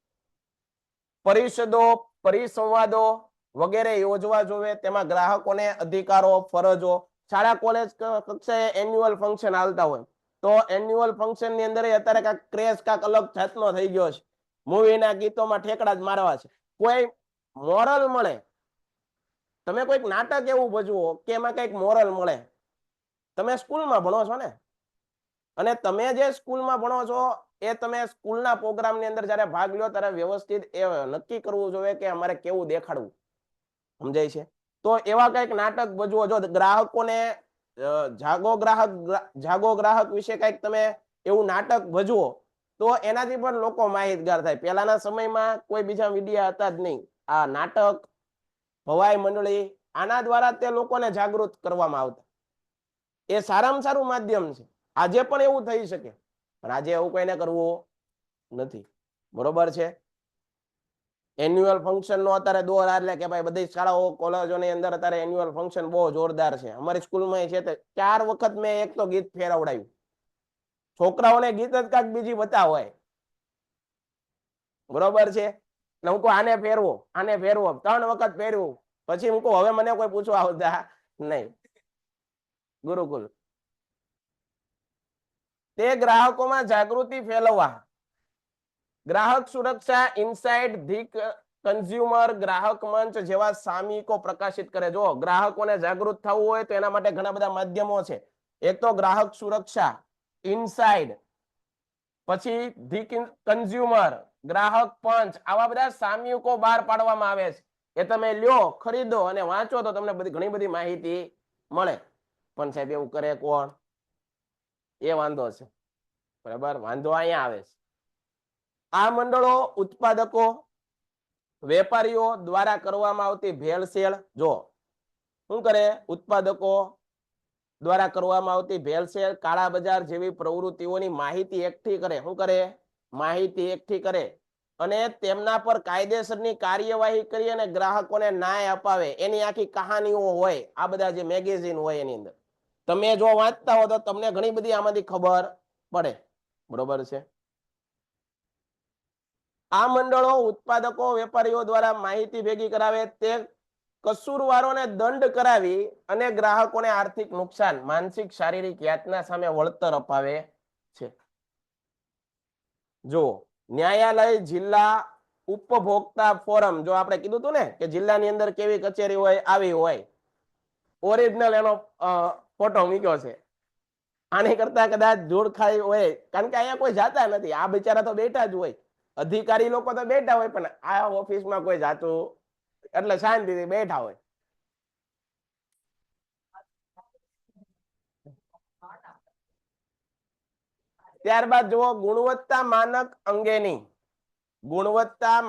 પરિષદો, પરિસંવાદો વગેરે યોજવા જોઈએ, તેમાં ગ્રાહકોને અધિકારો, ફરજો, શાળા કોલેજ કક્ષાએ એન્યુઅલ ફંક્શન હાલતા હોય તો એન્યુઅલ ફંક્શન ની અંદર અત્યારે કાંઈક ક્રેઝ કાંઈક અલગ જાતનો થઈ ગયો છે. મૂવીના ગીતોમાં ઠેકડા જ મારવા છે. કોઈ મોરલ મળે, તમે કોઈક નાટક એવું ભજવો કે એમાં કંઈક મોરલ મળે. તમે સ્કૂલમાં ભણો છો ને, અને તમે જે સ્કૂલમાં ભણો છો એ તમે સ્કૂલના પ્રોગ્રામની અંદર જ્યારે ભાગ લ્યો ત્યારે વ્યવસ્થિત એ નક્કી કરવું જોઈએ કે અમારે કેવું દેખાડવું. સમજાય છે? તો એવા કંઈક નાટક ભજવો. જો ગ્રાહકોને જાગો ગ્રાહક વિશે કઈક તમે એવું નાટક ભજવો તો એનાથી પણ લોકો માહિતગાર થાય. પહેલાના સમયમાં કોઈ બીજા મીડિયા હતા જ નહીં. આ નાટક, ભવાઈ મંડળી, આના દ્વારા તે લોકોને જાગૃત કરવામાં આવતા. એ સારામાં સારું માધ્યમ છે. આજે પણ એવું થઈ શકે, પણ આજે એવું કોઈને કરવું નથી. બરોબર છે. એન્યુઅલ ફંક્શન નો અત્યારે દોર એટલે કે ભાઈ બધી શાળાઓ કોલેજોની અંદર અત્યારે એન્યુઅલ ફંક્શન બહુ જોરદાર છે. અમારી સ્કૂલમાં છે તે 4 વખત મેં એક તો ગીત ફેરવડાવ્યું. છોકરાઓને ગીત જ કાંઈક બીજી બતા હોય. બરોબર છે. એટલે હું કહું આને ફેરવો, આને ફેરવો, 3 વખત ફેરવું. પછી હું કહું હવે મને કોઈ પૂછવા આવતા નહીં. ગુરુકુલ તે ગ્રાહકોમાં જાગૃતિ ફેલાવવા ગ્રાહક સુરક્ષા ઇનસાઇટ ધી કન્ઝ્યુમર ગ્રાહક મંચ જેવા સામયિકો પ્રકાશિત કરે. જો ગ્રાહકોને જાગૃત થવું હોય તો એના માટે ઘણા બધા માધ્યમો છે. એક તો ગ્રાહક સુરક્ષા ઇનસાઇડ, પછી ધી કન્ઝ્યુમર, ગ્રાહક પંચ, આવા બધા સામયિકો બહાર પાડવામાં આવે છે. એ તમે લ્યો, ખરીદો અને વાંચો તો તમને ઘણી બધી માહિતી મળે. પણ સાહેબ એવું કરે કોણ? એ વાંધો છે. બરાબર, વાંધો અહીંયા આવે છે. આ મંડળો ઉત્પાદકો, વેપારીઓ દ્વારા કરવામાં આવતી ભેળસેળ, જો શું કરે, ઉત્પાદકો દ્વારા કરવામાં આવતી ભેળસેળ, કાળા બજાર જેવી પ્રવૃત્તિઓની માહિતી એકઠી કરે. શું કરે? માહિતી એકઠી કરે અને તેમના પર કાયદેસરની કાર્યવાહી કરી અને ગ્રાહકોને ન્યાય અપાવે. એની આખી કહાનીઓ હોય આ બધા જે મેગેઝિન હોય એની અંદર. તમે જો વાંચતા હો તો તમને ઘણી બધી આમાંથી ખબર પડે. બરોબર છે. આ મંડળો ઉત્પાદકો, વેપારીઓ દ્વારા માહિતી ભેગી કરાવે, તે કસૂરવારોને દંડ કરાવી અને ગ્રાહકોને આર્થિક નુકસાન, માનસિક, શારીરિક યાતના સામે વળતર અપાવે છે. જો ન્યાયાલય, જિલ્લા ઉપભોક્તા ફોરમ, જો આપણે કીધું હતું ને કે જિલ્લાની અંદર કેવી કચેરી હોય, આવી હોય. ઓરિજિનલ એનો ફોટો મૂક્યો છે. આની કરતા કદાચ જોડખાઈ હોય, કારણ કે અહીંયા કોઈ જાતા નથી. આ બિચારા તો બેઠા જ હોય. અધિકારી લોકો તો બેઠા હોય, પણ આ ઓફિસમાં કોઈ જાતું એટલે શાંતિથી બેઠા હોય. ત્યારબાદ જુઓ ગુણવત્તા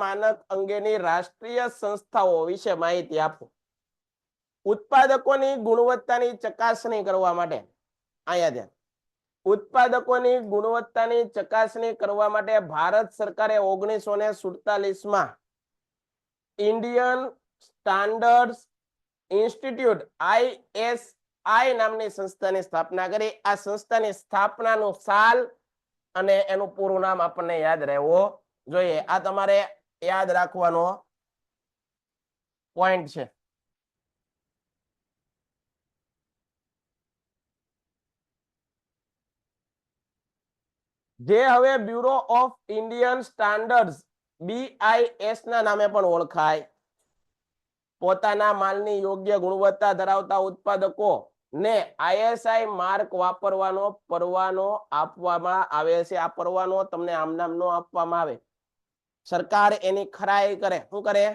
માનક અંગેની રાષ્ટ્રીય સંસ્થાઓ વિશે માહિતી આપો. ઉત્પાદકોની ગુણવત્તાની ચકાસણી કરવા માટે અહીંયા ધ્યાન. ઉત્પાદકોની ગુણવત્તાની ચકાસણી કરવા માટે ભારત સરકારે 1947માં ઇન્ડિયન સ્ટાન્ડર્ડ ઇન્સ્ટિટ્યૂટ ISI નામની સંસ્થાની સ્થાપના કરી. આ સંસ્થાની સ્થાપનાનું સાલ અને એનું પૂરું નામ આપણને યાદ રહેવું જોઈએ. આ તમારે યાદ રાખવાનો પોઈન્ટ છે. જે હવે bureau of Indian standards BIS ના નામે પણ ઓળખાય. પોતાના માલની યોગ્ય ગુણવત્તા ધરાવતા ઉત્પાદકો ને ISI માર્ક વાપરવાનો પરવાનો આપવામાં આવે છે. આ પરવાનો તમને આમ નામ નો આપવામાં આવે. સરકાર એની ખરાઈ કરે. શું કરે?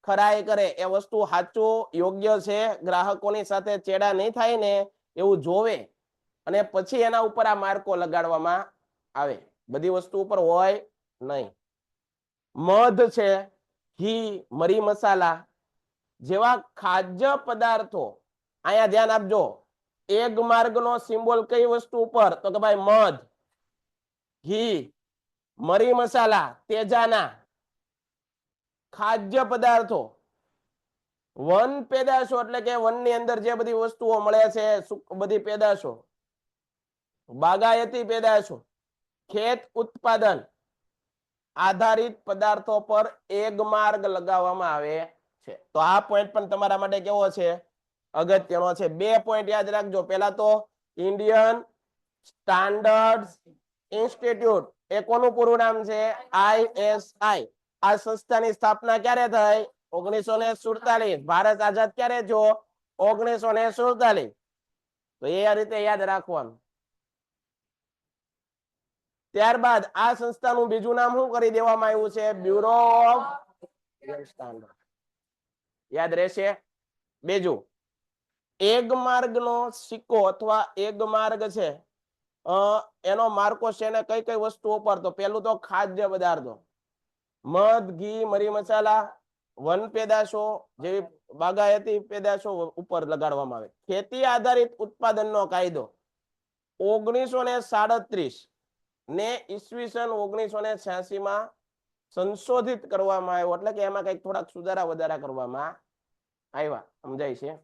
ખરાઈ કરે. એ વસ્તુ સાચું યોગ્ય છે, ગ્રાહકોની સાથે ચેડા નહીં થાય ને એવું જોવે અને પછી એના ઉપર આ માર્કો લગાડવામાં આવે. બધી વસ્તુ ઉપર હોય નહીં. મધ છે, ઘી, મરી મસાલા જેવા ખાદ્ય પદાર્થો, અહીંયા ધ્યાન આપજો. એક માર્ગનો સિમ્બોલ કઈ વસ્તુ ઉપર? તો કે ભાઈ મધ, ઘી, મરી મસાલા, તેજાના ખાદ્ય પદાર્થો. વન પેદાશો એટલે કે વનની અંદર જે બધી વસ્તુઓ મળે છે, બધી પેદાશો, બાગાયતી પેદાશો, ખેત ઉત્પાદન આધારિત પદાર્થો પર એક માર્ગ લગાવવામાં આવે છે. તો આ પોઈન્ટ પણ તમારા માટે કેવો છે? અગત્યનો છે. 2 પોઈન્ટ યાદ રાખજો. પહેલા તો ઇન્ડિયન સ્ટાન્ડર્ડ ઇન્સ્ટિટ્યૂટ, એ કોનું પૂરું નામ છે? ISI. આ સંસ્થાની સ્થાપના ક્યારે થઈ? 1947. ભારત આઝાદ ક્યારે થયો? 1947. તો એ આ રીતે યાદ રાખવાનું. ત્યારબાદ આ સંસ્થાનું બીજું નામ શું કરી દેવામાં આવ્યું છે? Bureau of standard. યાદ રહેશે. બીજું એક માર્ગનો સિક્કો અથવા એક માર્ગ છે એનો માર્કો છે ને કઈ કઈ વસ્તુઓ પર? તો પેલું તો ખાદ્ય પદાર્થો, મધ, ઘી, મરી મસાલા, વન પેદાશો જેવી બાગાયતી પેદાશો ઉપર લગાડવામાં આવે. ખેતી આધારિત ઉત્પાદનનો કાયદો 1937 ને ઈસવીસન 1986 માં સંશોધિત કરવામાં આવ્યો, એટલે કે એમાં કઈક થોડાક સુધારા વધારા કરવામાં આવ્યા. સમજાય છે?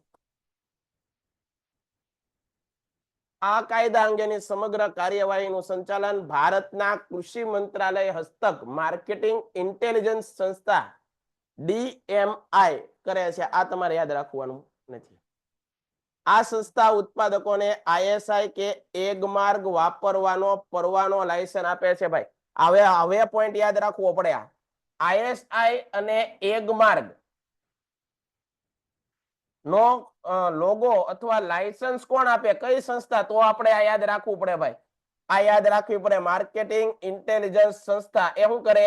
આ કાયદા અંગેની સમગ્ર કાર્યવાહીનું સંચાલન ભારતના કૃષિ મંત્રાલય હસ્તક માર્કેટિંગ ઇન્ટેલિજન્સ સંસ્થા DMI કરે છે. આ તમારે યાદ રાખવાનું નથી. આ સંસ્થા ઉત્પાદકોને ISI કે એક માર્ગ વાપરવાનો પરવાનો લાયસન્સ આપે છે. ભાઈ હવે પોઈન્ટ યાદ રાખવો પડે. આ ISI અને એક માર્ગ નો લોગો અથવા લાયસન્સ કોણ આપે? કઈ સંસ્થા? તો આપણે આ યાદ રાખવું પડે ભાઈ. આ યાદ રાખવી પડે. માર્કેટિંગ ઇન્ટેલિજન્સ સંસ્થા એ શું કરે?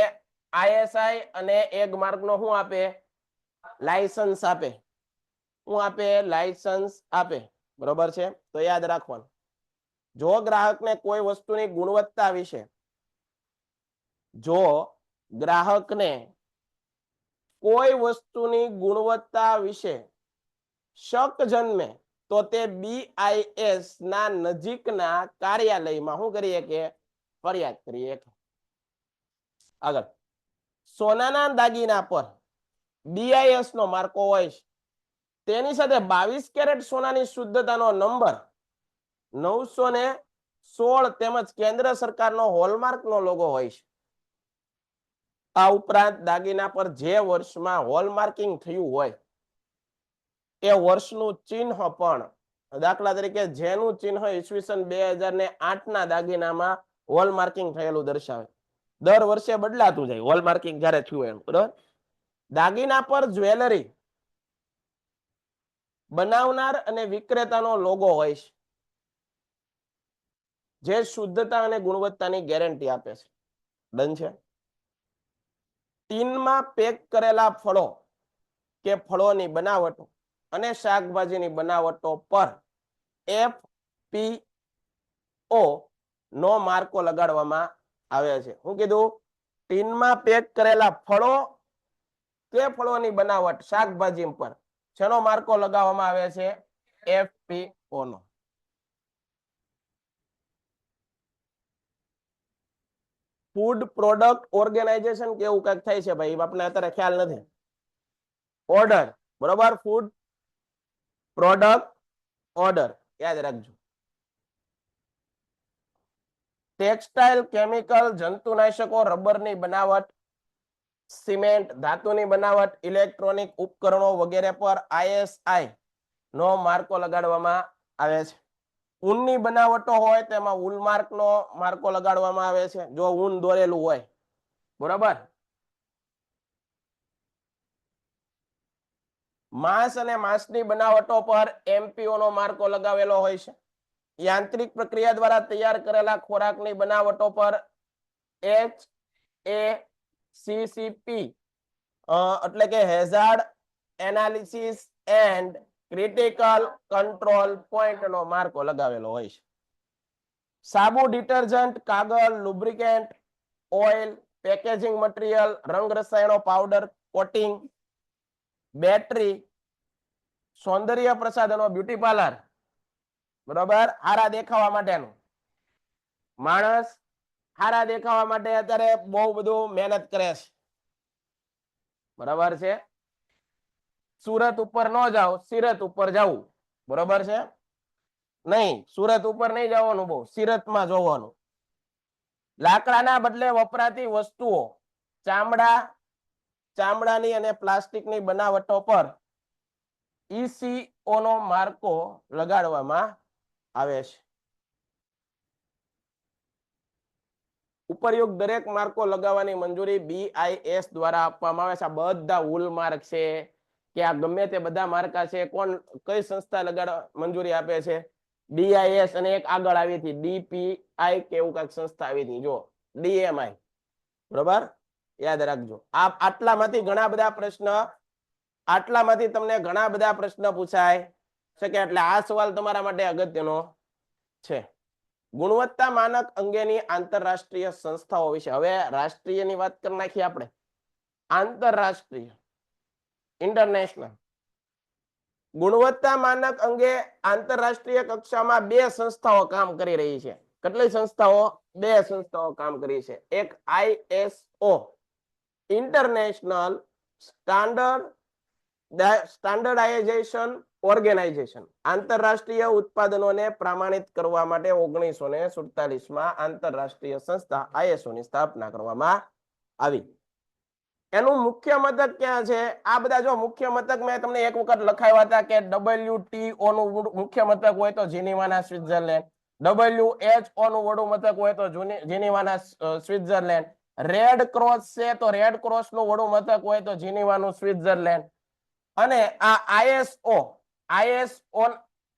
ISI અને એક માર્ગ નો શું આપે? લાયસન્સ આપે. શું આપે? લાયસન્સ આપે. બરોબર છે? તો યાદ રાખવાનું. જો ગ્રાહકને કોઈ વસ્તુની ગુણવત્તા વિશે કોઈ વસ્તુની ગુણવત્તા વિશે શક જન્મે તો તે BIS ના નજીકના કાર્યાલયમાં શું કરીએ કે ફરિયાદ કરીએ. આગળ, સોનાના દાગીના પર BIS નો માર્કો હોય છે. તેની સાથે 22 કેરેટ સોનાની શુદ્ધતાનો નંબર 916 તેમજ કેન્દ્ર સરકારનો હોલમાર્કનો લોગો હોય છે. આ ઉપરાંત દાગીના પર જે વર્ષમાં હોલમાર્કિંગ થયું હોય એ વર્ષનું ચિહ્ન પણ, દાખલા તરીકે જેનું ચિહ્ન ઈસવીસન 2008 ના દાગીનામાં હોલમાર્કિંગ થયેલું દર્શાવે. દર વર્ષે બદલાતું જાય હોલમાર્કિંગ જ્યારે થયું એનું. બરાબર? દાગીના પર જ્વેલરી બનાવનાર અને વિક્રેતાનો લોગો હોય છે, જે શુદ્ધતા અને ગુણવત્તાની ગેરંટી આપે છે. ડન છે? ટીનમાં પેક કરેલા ફળો કે ફળોની બનાવટો અને શાકભાજીની બનાવટો પર FPO નો માર્કો લગાડવામાં આવે છે. શું કીધું? ટીનમાં પેક કરેલા ફળો કે ફળોની બનાવટ, શાકભાજી પર શેનો માર્કો લગાવવામાં આવે છે? FPO નો. ફૂડ પ્રોડક્ટ ઓર્ગેનાઇઝેશન કેવું કંઈક થાય છે ભાઈ, આપણે અત્યારે ખ્યાલ નથી. ઓર્ડર, બરોબર? ફૂડ પ્રોડક્ટ ઓર્ડર યાદ રાખજો. ટેક્સટાઇલ, કેમિકલ, જંતુનાશકો, રબરની બનાવટ, સિમેન્ટ, ધાતુની બનાવટ, ઇલેક્ટ્રોનિક ઉપકરણો વગેરે પર ISI નો માર્કો લગાડવામાં આવે છે. ઊનની બનાવટો હોય તેમાં ઊલમાર્ક નો માર્કો લગાડવામાં આવે છે, જો ઊન દોરેલું હોય. બરોબર? માંસ અને માંસની બનાવટો પર MPO નો માર્કો લગાવેલો હોય છે. યાંત્રિક પ્રક્રિયા દ્વારા તૈયાર કરેલા ખોરાકની બનાવટો પર HACCP એટલે કે hazard analysis and critical control point નો માર્કો લગાવેલો હોય છે. સાબુ, ડિટર્જન્ટ, કાગળ, લુબ્રિકેન્ટ, ઓઇલ, પેકેજિંગ મટીરિયલ, રંગ રસાયણો, પાવડર, કોટિંગ, બેટરી, સૌંદર્ય પ્રસાધનો, બ્યુટી પાર્લર, બરોબર? હારા દેખાવા માટેનું. માણસ હારા દેખાવા માટે અત્યારે બહુ બધું મહેનત કરે છે. બરાબર છે? સુરત ઉપર ન જાઓ, સિરત ઉપર જવું. બરોબર છે? નહીં, સુરત ઉપર નહીં જવાનું, બહુ સિરતમાં જોવાનું. લાકડાના બદલે વપરાતી વસ્તુઓ, ચામડાની અને પ્લાસ્ટિકની બનાવટો પર ECO નો માર્કો લગાડવામાં આવે છે. ઉપરયુક્ત દરેક માર્કો લગાવવાની મંજૂરી BIS દ્વારા આપવામાં આવે છે. આ બધા હુલ માર્ક છે કે આ ગમે તે બધા માર્કા છે, કોણ કઈ સંસ્થા લગાડવા મંજૂરી આપે છે? BIS. અને એક આગળ આવી હતી DPI કે એવું કઈક સંસ્થા આવી હતી, જો DMI. બરોબર? યાદ રાખજો. આટલામાંથી તમને ઘણા બધા પ્રશ્ન પૂછાય શકે. એટલે આ સવાલ તમારા માટે અગત્યનો છે. ગુણવત્તા માનક અંગેની આંતરરાષ્ટ્રીય સંસ્થાઓ વિશે. હવે રાષ્ટ્રીયની વાત કરી નાખીએ આપણે. આંતરરાષ્ટ્રીય, ઇન્ટરનેશનલ. ગુણવત્તા માનક અંગે આંતરરાષ્ટ્રીય કક્ષામાં બે સંસ્થાઓ કામ કરી રહી છે. કેટલી સંસ્થાઓ? બે સંસ્થાઓ કામ કરી છે. એક ISO, ઇન્ટરનેશનલ સ્ટાન્ડર્ડાઇઝેશન ઓર્ગેનાઇઝેશન. આંતરરાષ્ટ્રીય ઉત્પાદનોને પ્રમાણિત કરવા માટે 1947માં આંતરરાષ્ટ્રીય સંસ્થા ISO ની સ્થાપના કરવામાં આવી. એનું મુખ્ય મથક ક્યાં છે? આ બધા જો મુખ્ય મથક મેં તમને એક વખત લખાવ્યા હતા કે WTO નું મુખ્ય મથક હોય તો જીનીવાના સ્વિટ્ઝરલેન્ડ, WHO નું વડું મથક હોય તો જીનીવાના સ્વિટ્ઝરલેન્ડ, રેડ ક્રોસ છે તો રેડ ક્રોસ નું વડું મથક હોય તો જીનીવાનું સ્વિટ્ઝરલેન્ડ, અને આ ISO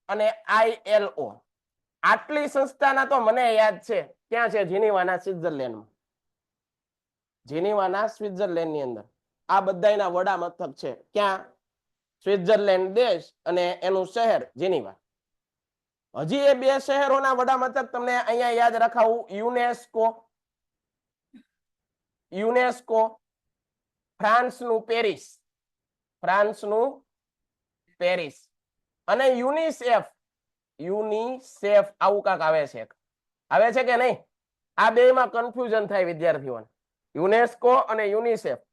અને ILO આટલી સંસ્થાના તો મને યાદ છે ક્યાં છે? જીનીવાના સ્વિટ્ઝરલેન્ડમાં. જીનીવાના સ્વિટ્ઝરલેન્ડ ની અંદર આ બધાના વડા મથક છે. ક્યાં? સ્વિટ્ઝરલેન્ડ દેશ અને એનું શહેર જીનીવા. હજી એ બે શહેરોના વડા મથક તમને અહીંયા યાદ રખાવું. યુનેસ્કો ફ્રાન્સનું પેરિસ, અને યુનિસેફ આવું કાક આવે છે કે નહીં? આ બેમાં કન્ફ્યુઝન થાય વિદ્યાર્થીઓને. યુનેસ્કો અને યુનિસેફ.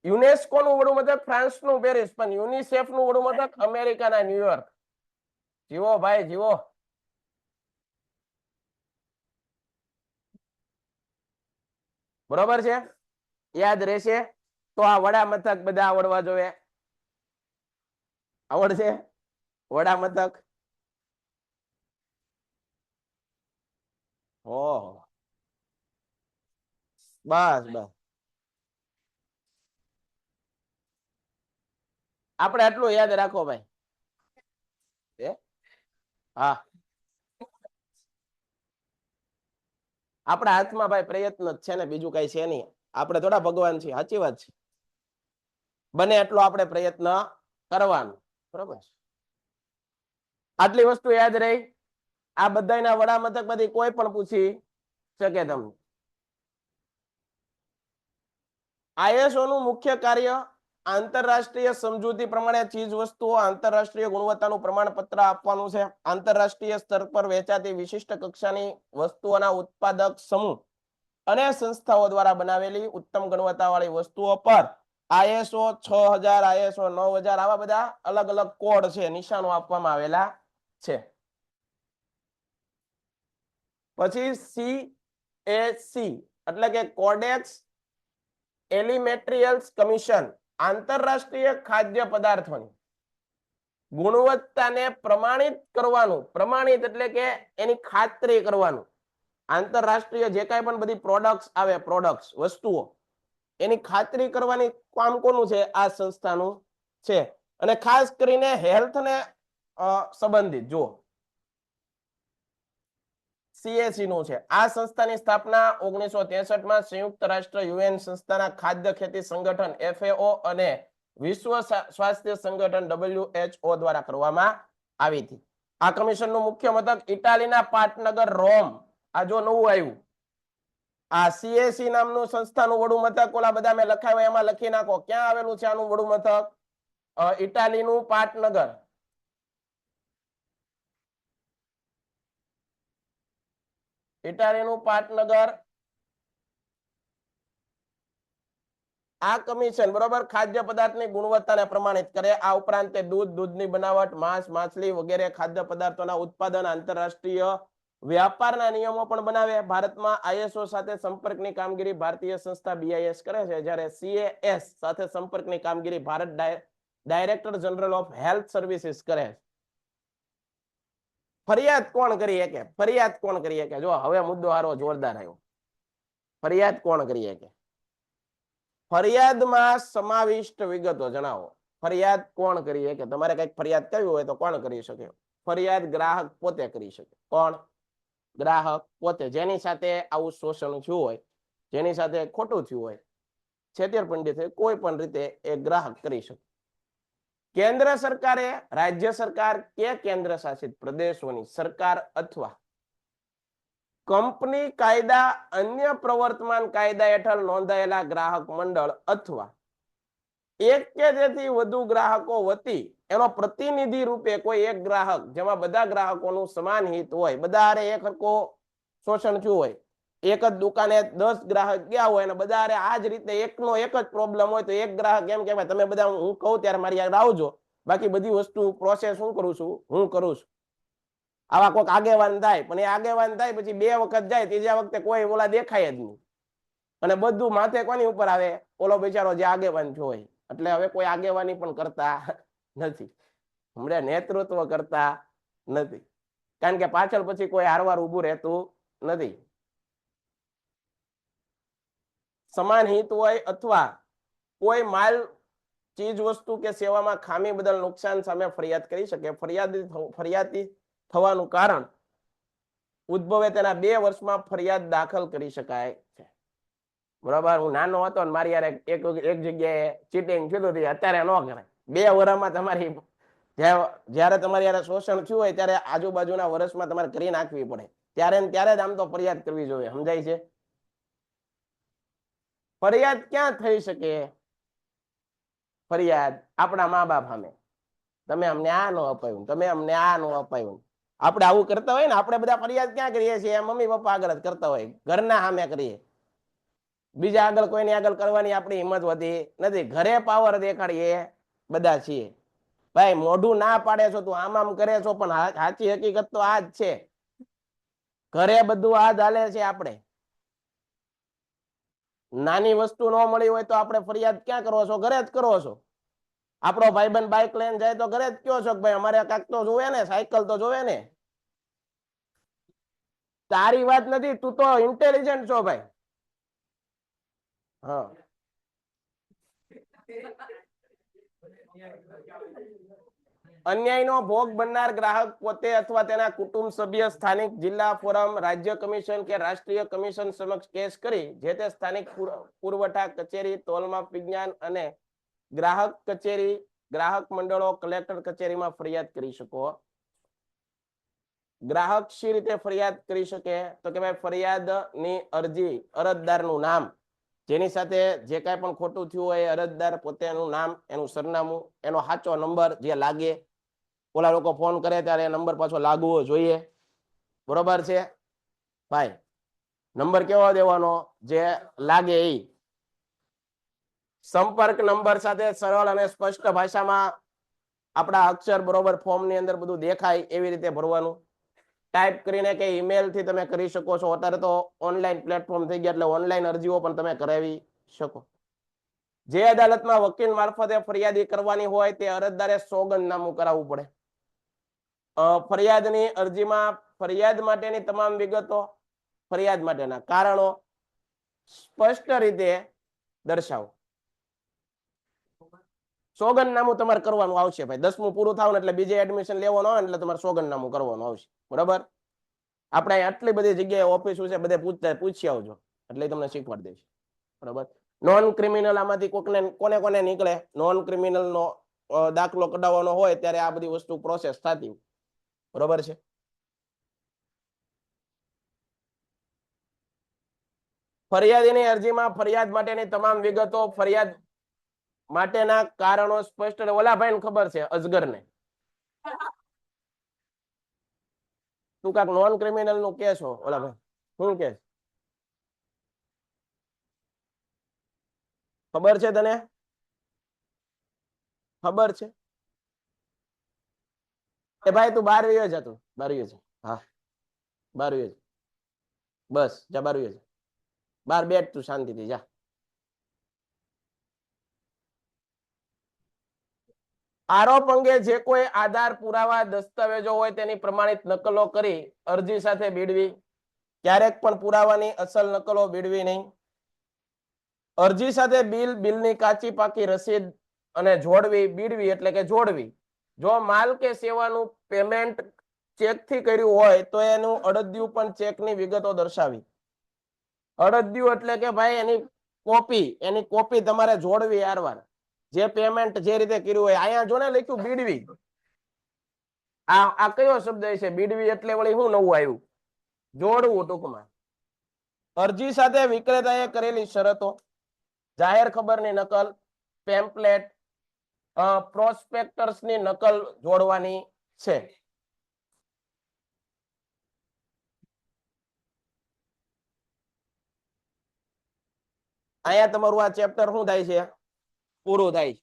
યુનેસ્કો નું વડું મથક ફ્રાન્સનું પેરિસ, પણ યુનિસેફ નું વડું મથક અમેરિકાના ન્યુયોર્ક. જીવો ભાઈ જીવો. બરોબર છે? યાદ રહેશે તો આ વડા મથક બધા આવડવા જોઈએ. આવડશે વડા મથક? ઓહો, બસ આપણે આટલું યાદ રાખો ભાઈ. હા, આપણા હાથમાં ભાઈ પ્રયત્ન જ છે ને, બીજું કઈ છે નહીં. આપણે થોડા ભગવાન છીએ. સાચી વાત છે. બને એટલો આપણે પ્રયત્ન કરવાનો. બરોબર. આટલી વસ્તુ યાદ રહી. આ બધાના વડા મથક માંથી કોઈ પણ પૂછી શકે તમને. ISO નું મુખ્ય કાર્ય આંતરરાષ્ટ્રીય સમજૂતી પ્રમાણે ચીજ વસ્તુઓ આંતરરાષ્ટ્રીય ગુણવત્તાનું પ્રમાણપત્ર આપવાનું છે. આંતરરાષ્ટ્રીય સ્તર પર વેચાતી વિશિષ્ટ કક્ષાની વસ્તુઓના ઉત્પાદક સમૂહ અને સંસ્થાઓ દ્વારા બનાવેલી ઉત્તમ ગુણવત્તાવાળી વસ્તુઓ પર ISO 6000, ISO 9000 આવા બધા અલગ અલગ કોડ છે, નિશાનો આપવામાં આવેલા છે. પછી CAC એટલે કે કોડેક્સ એલિમેન્ટ્રિયલ્સ કમિશન. આંતરરાષ્ટ્રીય ખાદ્ય પદાર્થોની ગુણવત્તાને પ્રમાણિત કરવાનું. પ્રમાણિત એટલે કે એની ખાતરી કરવાનું. આંતરરાષ્ટ્રીય જે કાંઈ પણ બધી પ્રોડક્ટ્સ આવે, વસ્તુઓ, એની ખાતરી કરવાની કામ કોનું છે? આ સંસ્થાનું છે. અને ખાસ કરીને હેલ્થ ને સંબંધિત જુઓ CAC નું છે. આ સંસ્થાની સ્થાપના 1963માં સંયુક્ત રાષ્ટ્ર UN સંસ્થાના ખાદ્ય ખેતી સંગઠન FAO અને વિશ્વ સ્વાસ્થ્ય સંગઠન WHO દ્વારા કરવામાં આવી હતી. આ કમિશનનું મુખ્ય મથક ઇટાલીના પાટનગર રોમ. આ જો નવું આવ્યું. આ CAC નામનું સંસ્થાનું વડું મથક ઓલા બધા મેં લખાવ્યા એમાં લખી નાખો. ક્યાં આવેલું છે આનું વડું મથક? ઇટાલીનું પાટનગર. ઇટાલીનું પાટનગર. આ કમિશન બરોબર ખાદ્ય પદાર્થની ગુણવત્તાને પ્રમાણિત કરે. આ ઉપરાંત દૂધ, દૂધની બનાવટ, માંસ, માછલી વગેરે ખાદ્ય પદાર્થોના ઉત્પાદન, આંતરરાષ્ટ્રીય વ્યાપારના નિયમો પણ બનાવે. ભારતમાં ISO સાથે સંપર્કની કામગીરી ભારતીય સંસ્થા BIS કરે છે, જ્યારે CAS સાથે સંપર્કની કામગીરી Bharat director general of health services કરે છે. ફરિયાદ કોણ કરી શકે? ફરિયાદ કોણ કરી શકે? જો હવે મુદ્દો હારો જોરદાર આવ્યો. ફરિયાદ કોણ કરી શકે? ફરિયાદમાં સમાવિષ્ટ વિગતો જણાવો. ફરિયાદ કોણ કરી શકે? તમારે કઈક ફરિયાદ કરવી હોય તો કોણ કરી શકે? ફરિયાદ ગ્રાહક પોતે કરી શકે. કોણ? ગ્રાહક પોતે. જેની સાથે આવું શોષણ થયું હોય, જેની સાથે ખોટું થયું હોય, છેતરપિંડી થઈ, કોઈ પણ રીતે એ ગ્રાહક કરી શકે. કેન્દ્ર સરકારે રાજ્ય સરકાર કે કેન્દ્ર શાસિત પ્રદેશોની સરકાર અથવા કંપની કાયદા અન્ય પ્રવર્તમાન કાયદા હેઠળ નોંધાયેલા ગ્રાહક મંડળ અથવા એક કે તેથી વધુ ગ્રાહકો વતી એનો પ્રતિનિધિ રૂપે કોઈ એક ગ્રાહક જેમાં બધા ગ્રાહકોનું સમાન હિત હોય, બધા એક હરકો શોષણ થયું હોય, એક જ દુકાને 10 ગ્રાહક ગયા હોય અને બધા આ જ રીતે એકનો એક જ પ્રોબ્લેમ હોય તો એક ગ્રાહક એમ કે ભાઈ તમે બધા હું કહું ત્યારે મારી યાદ આવજો, બાકી બધી વસ્તુ પ્રોસેસ હું કરું છું. આવા કોઈક આગેવાન થાય પણ એ આગેવાન થાય પછી 2 વખત જાય, ત્રીજા વખતે કોઈ ઓલા દેખાય જ નહીં અને બધું માથે કોની ઉપર આવે? ઓલો બિચારો જે આગેવાન હોય. એટલે હવે કોઈ આગેવાની પણ કરતા નથી, હમણાં નેતૃત્વ કરતા નથી, કારણ કે પાછળ પછી કોઈ હારવાર ઊભું રહેતું નથી. સમાન હિત હોય અથવા કોઈ માલ ચીજ વસ્તુ કે સેવામાં ખામી બદલ નુકસાન સામે ફરિયાદ કરી શકે. ફરિયાદી થવાનું કારણ ઉદ્ભવે તેના 2 વર્ષમાં ફરિયાદ દાખલ કરી શકાય છે. બરાબર, હું નાનો હતો ને મારી યાર એક જગ્યાએ ચીટિંગ થયું હતું, અત્યારે ન કરાય. 2 વર્ષમાં તમારી જ્યારે તમારી યાર શોષણ થયું હોય ત્યારે આજુબાજુના વર્ષમાં તમારે કરી નાખવી પડે, ત્યારે ને ત્યારે જ આમ તો ફરિયાદ કરવી જોઈએ. સમજાય છે? ફરિયાદ ક્યાં થઈ શકે? ફરિયાદ આપણા મા બાપ સામે, તમે અમને આ ન અપાયું, તમે અમને આ ન અપાયું. આપણે આવું કરતા હોય ને, આપણે બધા ફરિયાદ ક્યાં કરીએ છીએ? મમ્મી પપ્પા આગળ જ કરતા હોય, ઘરના સામે કરીએ, બીજા આગળ કોઈની આગળ કરવાની આપણી હિંમત વધી નથી. ઘરે પાવર દેખાડીએ બધા છીએ. ભાઈ મોઢું ના પાડે છો, તું આમ કરે છો, પણ સાચી હકીકત તો આ જ છે. ઘરે બધું આ જ હાલે છે. આપણે નાની વસ્તુ ન મળી હોય તો આપણે ફરિયાદ ક્યાં કરો છો? ઘરે જ કરો છો. આપણો ભાઈબંધ બાઇક લઈને જાય તો ઘરે જ કયો છો કે ભાઈ અમારે કાંઈક તો જોવે ને, સાયકલ તો જોવે ને. તારી વાત નથી, તું તો ઇન્ટેલિજન્ટ છો ભાઈ. હા, અન્યાયનો ભોગ બનનાર ગ્રાહક પોતે અથવા તેના કુટુંબ સભ્ય સ્થાનિક જિલ્લા ફોરમ, રાજ્ય કમિશન કે રાષ્ટ્રીય કમિશન સમક્ષ કેસ કરી જે તે સ્થાનિક પુરવઠા કચેરી, તોલમાપ વિજ્ઞાન અને ગ્રાહક કચેરી, ગ્રાહક મંડળો, કલેક્ટર કચેરીમાં ફરિયાદ કરી શકો. ગ્રાહક શી રીતે ફરિયાદ કરી શકે? તો કે ભાઈ ફરિયાદની અરજી, અરજદારનું નામ, જેની સાથે જે કાંઈ પણ ખોટું થયું હોય, અરજદાર પોતેનું નામ, એનું સરનામું, એનો સાચો નંબર જે લાગે, ઓલા લોકો ફોન કરે ત્યારે નંબર પાછો લાગવો જોઈએ. બરોબર છે ભાઈ? નંબર કેવો દેવાનો? જે લાગે એ. સંપર્ક નંબર સાથે સરળ અને સ્પષ્ટ ભાષામાં આપણા અક્ષર બરોબર ફોર્મની અંદર બધું દેખાય એવી રીતે ભરવાનું. ટાઈપ કરીને કે ઈમેલ થી તમે કરી શકો છો. અત્યારે તો ઓનલાઈન પ્લેટફોર્મ થઈ ગયા એટલે ઓનલાઈન અરજીઓ પણ તમે કરાવી શકો. જે અદાલતમાં વકીલ મારફતે ફરિયાદી કરવાની હોય તે અરજદારે સોગંદનામું કરાવવું પડે. ફરિયાદની અરજીમાં ફરિયાદ માટેની તમામ વિગતો, ફરિયાદ માટેના કારણો સ્પષ્ટ રીતે દર્શાવો. સોગંદનામું તમારે કરવાનું આવશે ભાઈ. 10મું પૂરું થાવ ને એટલે બીજે એડમિશન લેવાનું આવે એટલે તમારે સોગંદનામું કરવાનું આવશે. બરાબર? આપણે આટલી બધી જગ્યાએ ઓફિસ છે, બધે પૂછી આવજો એટલે તમને શીખવાડી દઈશ. બરાબર? નોન ક્રિમિનલ આમાંથી કોને કોને નીકળે? નોન ક્રિમિનલ નો દાખલો કઢાવવાનો હોય ત્યારે આ બધી વસ્તુ પ્રોસેસ થતી. બરોબર છે? ફરિયાદીની અરજીમાં ફરિયાદ માટેની તમામ વિગતો, ફરિયાદ માટેના કારણો સ્પષ્ટ. ઓલા ભાઈને ખબર છે, અજગરને. તું કાંક નોન ક્રિમિનલ નું કેસ હો ઓલા ભાઈ, શું કેસ ખબર છે તને? ખબર છે? એ ભાઈ તું 12 વીએ જ હતું. 12 વીએ જ. હા, 12 વીએ જ. બસ જા 12 વીએ જ. 12 બેઠ તું શાંતિથી જા. આરોપ અંગે જે કોઈ આધાર, પુરાવા, દસ્તાવેજો હોય તેની પ્રમાણિત નકલો કરી અરજી સાથે બીડવી. ક્યારેક પણ પુરાવાની અસલ નકલો બીડવી નહીં. અરજી સાથે બિલની કાચી પાકી રસીદ અને જોડવી. બીડવી એટલે કે જોડવી. જો માલ કે સેવાનું પેમેન્ટ ચેક થી કર્યું હોય તો એનું અડદિયું પણ ચેકની વિગતો દર્શાવી. અડદિયું એટલે કે ભાઈ એની કોપી તમારે જોડવી. યારવાર જે પેમેન્ટ જે રીતે કર્યું હોય. અહીંયા જો ને લખ્યું બીડવી, આ કયો શબ્દ છે બીડવી? એટલે વળી શું નવું આવ્યું? જોડવું ટૂંકમાં. અરજી સાથે વિક્રેતાએ કરેલી શરતો, જાહેર ખબરની નકલ, પેમ્પલેટ, પ્રોસ્પેક્ટર્સની નકલ જોડવાની છે. અહીંયા તમારું આ ચેપ્ટર શું થાય છે? પૂરું થાય છે.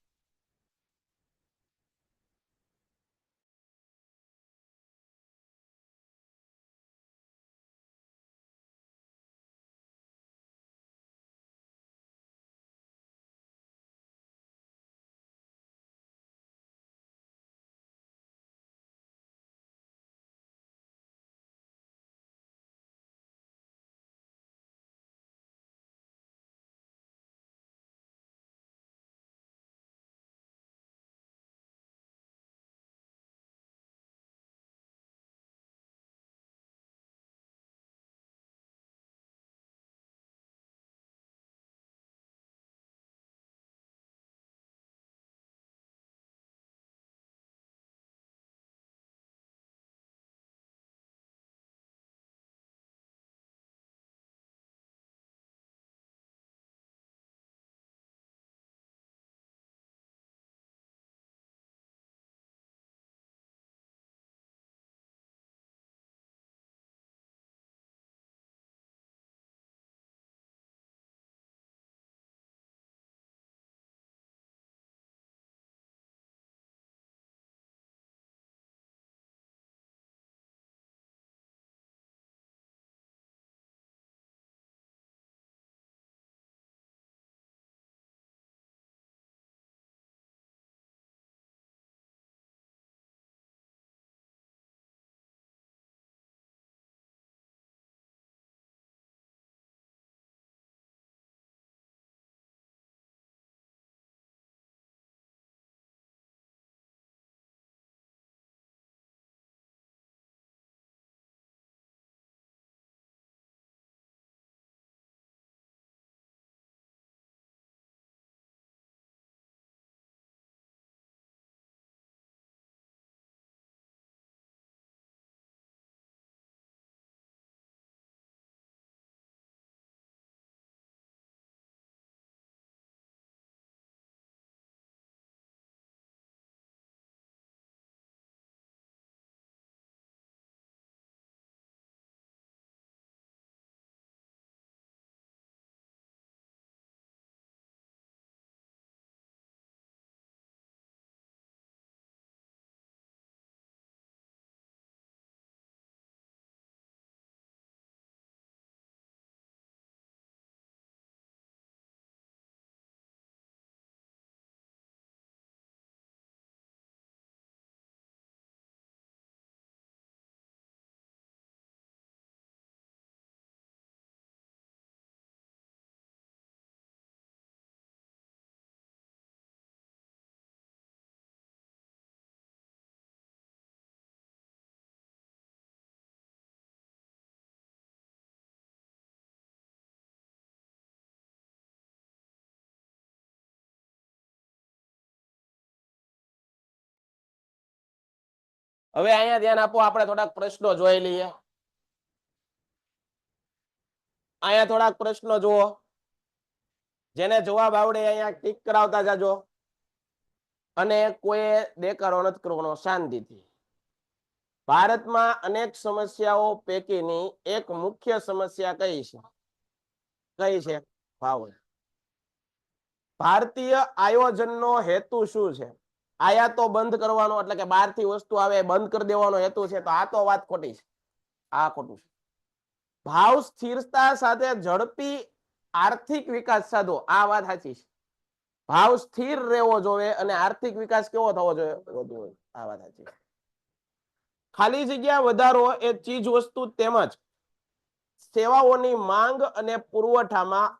હવે અહીંયા ધ્યાન આપો, આપણે થોડાક પ્રશ્નો જોઈ લઈએ. અહીંયા થોડાક પ્રશ્નો જુઓ, જેને જવાબ આવડે અહીંયા ટીક કરાવતા જાજો, અને કોઈ દેકારો નથી કરવાનો, શાંતિથી. ભારતમાં અનેક સમસ્યાઓ પૈકીની એક મુખ્ય સમસ્યા કઈ છે? કઈ છે? ભાવ. ભારતીય આયોજનનો હેતુ શું છે? આયાતો બંધ કરવાનો, એટલે કે બહારથી વસ્તુ આવે બંધ કરી દેવાનો હેતુ છે, તો આ તો વાત ખોટી છે, આ ખોટું છે. ભાવ સ્થિરતા સાથે ઝડપી આર્થિક વિકાસ સાધો, આ વાત સાચી છે. ભાવ સ્થિર રહેવો જોઈએ અને આર્થિક વિકાસ કેવો થવો જોઈએ? વધુ હોય, આ વાત સાચી છે. ખાલી જગ્યા વધારો એ ચીજ વસ્તુ તેમજ સેવાઓની માંગ અને પુરવઠામાં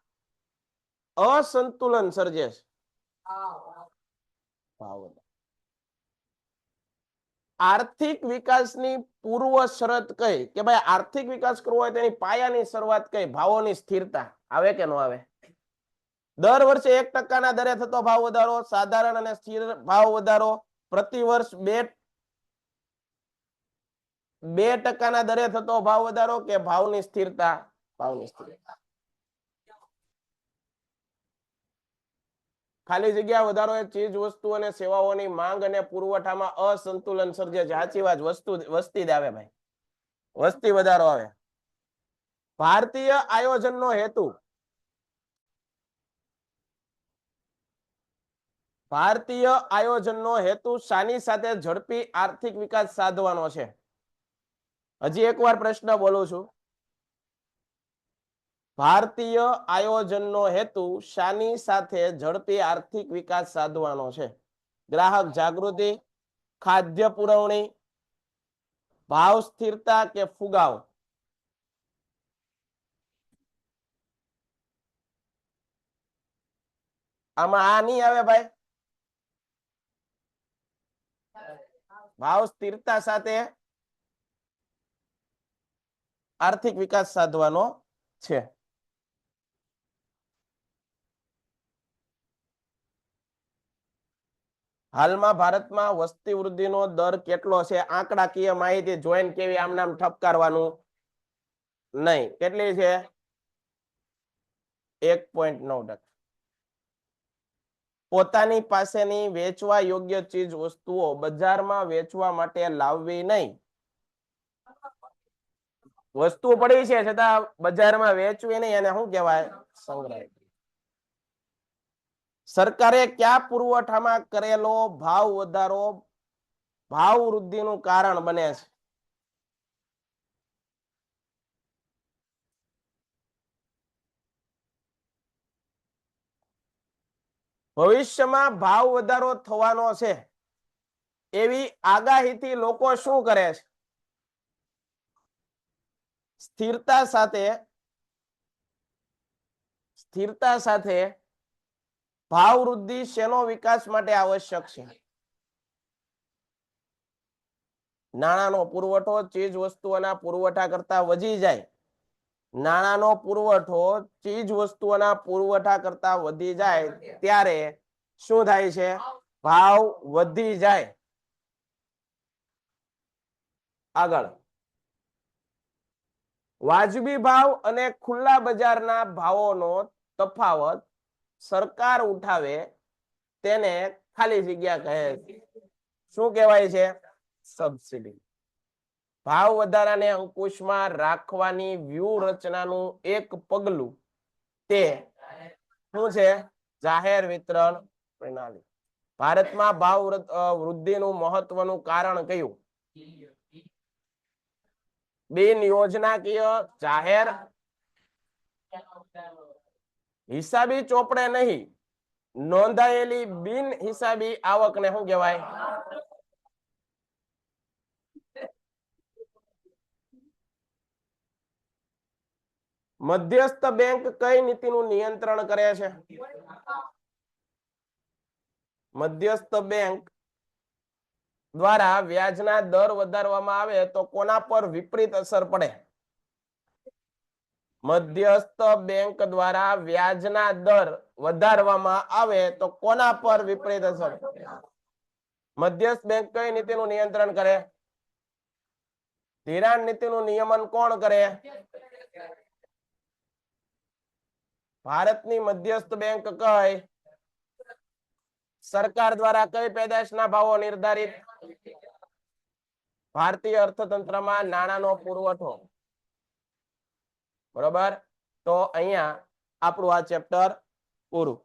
અસંતુલન સર્જે છે. આર્થિક વિકાસની પૂર્વ શરત કઈ? કે ભાઈ આર્થિક વિકાસ કરવો હોય તેની પાયાની શરૂઆત કઈ? ભાવોની સ્થિરતા. આવે કે ન આવે? દર વર્ષે 1% દરે થતો ભાવ વધારો, સાધારણ અને સ્થિર ભાવ વધારો, પ્રતિ વર્ષ 2% દરે થતો ભાવ વધારો કે ભાવની સ્થિરતા? ભાવની સ્થિરતા. ખાલી જગ્યા વધારો એ ચીજ વસ્તુ અને સેવાઓની માંગ અને પુરવઠામાં અસંતુલન સર્જે છે. સાચી વાત. વસ્તી જ આવે ભાઈ, વસ્તી વધારો આવે. ભારતીય આયોજનનો હેતુ. ભારતીય આયોજનનો હેતુ શાની સાથે ઝડપી આર્થિક વિકાસ સાધવાનો છે? હજી એકવાર પ્રશ્ન બોલું છું. ભારતીય આયોજનનો હેતુ શાની સાથે ઝડપી આર્થિક વિકાસ સાધવાનો છે? ગ્રાહક જાગૃતિ, ખાદ્ય પુરવણી, ભાવ સ્થિરતા કે ફુગાવો? આમાં આ નહીં આવે ભાઈ. ભાવ સ્થિરતા સાથે આર્થિક વિકાસ સાધવાનો છે. હાલમાં ભારતમાં વસ્તી વૃદ્ધિનો દર કેટલો છે? આંકડાકીય માહિતી જોઈને કેવી આમ નામ ઠપકારવાનું નહીં. કેટલી છે? 1.9%. પોતાની પાસેની વેચવા યોગ્ય ચીજ વસ્તુઓ બજારમાં વેચવા માટે લાવવી નહીં. વસ્તુ પડી છે છતાં બજારમાં વેચવી નહીં, અને શું કહેવાય? સંગ્રહ. સરકારે કયા પુરવઠામાં કરેલો ભાવ વધારો ભાવ વૃદ્ધિનું કારણ બને છે? ભવિષ્યમાં ભાવ વધારો થવાનો છે એવી આગાહીથી લોકો શું કરે છે? સ્થિરતા સાથે ભાવ વૃદ્ધિ શેનો વિકાસ માટે આવશ્યક છે? નાણાંનો પુરવઠો ચીજ વસ્તુઓના પુરવઠા કરતા વધી જાય. નાણાંનો પુરવઠો ચીજ વસ્તુઓના પુરવઠા કરતા વધી જાય ત્યારે શું થાય છે? ભાવ વધી જાય. આગળ, વાજબી ભાવ અને ખુલ્લા બજારના ભાવોનો તફાવત સરકાર ઉઠાવે તેને ખાલી જગ્યા કહે છે. શું કહેવાય છે? સબસિડી. ભાવ વધારાને અંકુશમાં રાખવાની વ્યૂહરચનાનું એક પગલું તે શું છે? જાહેર વિતરણ પ્રણાલી. ભારતમાં ભાવ વૃદ્ધિનું મહત્વનું કારણ કયું? બિન યોજનાકીય જાહેર હિસાબી ચોપડે નહીં, નોંધાયેલી બિન હિસાબી આવકને શું કહેવાય? મધ્યસ્થ બેંક કઈ નીતિનું નિયંત્રણ કરે છે? મધ્યસ્થ બેંક દ્વારા વ્યાજના દર વધારવામાં આવે તો કોના પર વિપરીત અસર પડે? મધ્યસ્થ બેંક દ્વારા વ્યાજના દર વધારવામાં આવે તો કોના પર વિપરીત અસર? મધ્યસ્થ બેંક કઈ નીતિનું નિયંત્રણ કરે? ધિરાણ નીતિનું નિયમન કોણ કરે? ભારતની મધ્યસ્થ બેંક કઈ? સરકાર દ્વારા કઈ પેદાશના ભાવો નિર્ધારિત? ભારતીય અર્થતંત્રમાં નાણાંનો પુરવઠો. બરોબર. તો અહીંયા આપણું આ ચેપ્ટર પૂરું.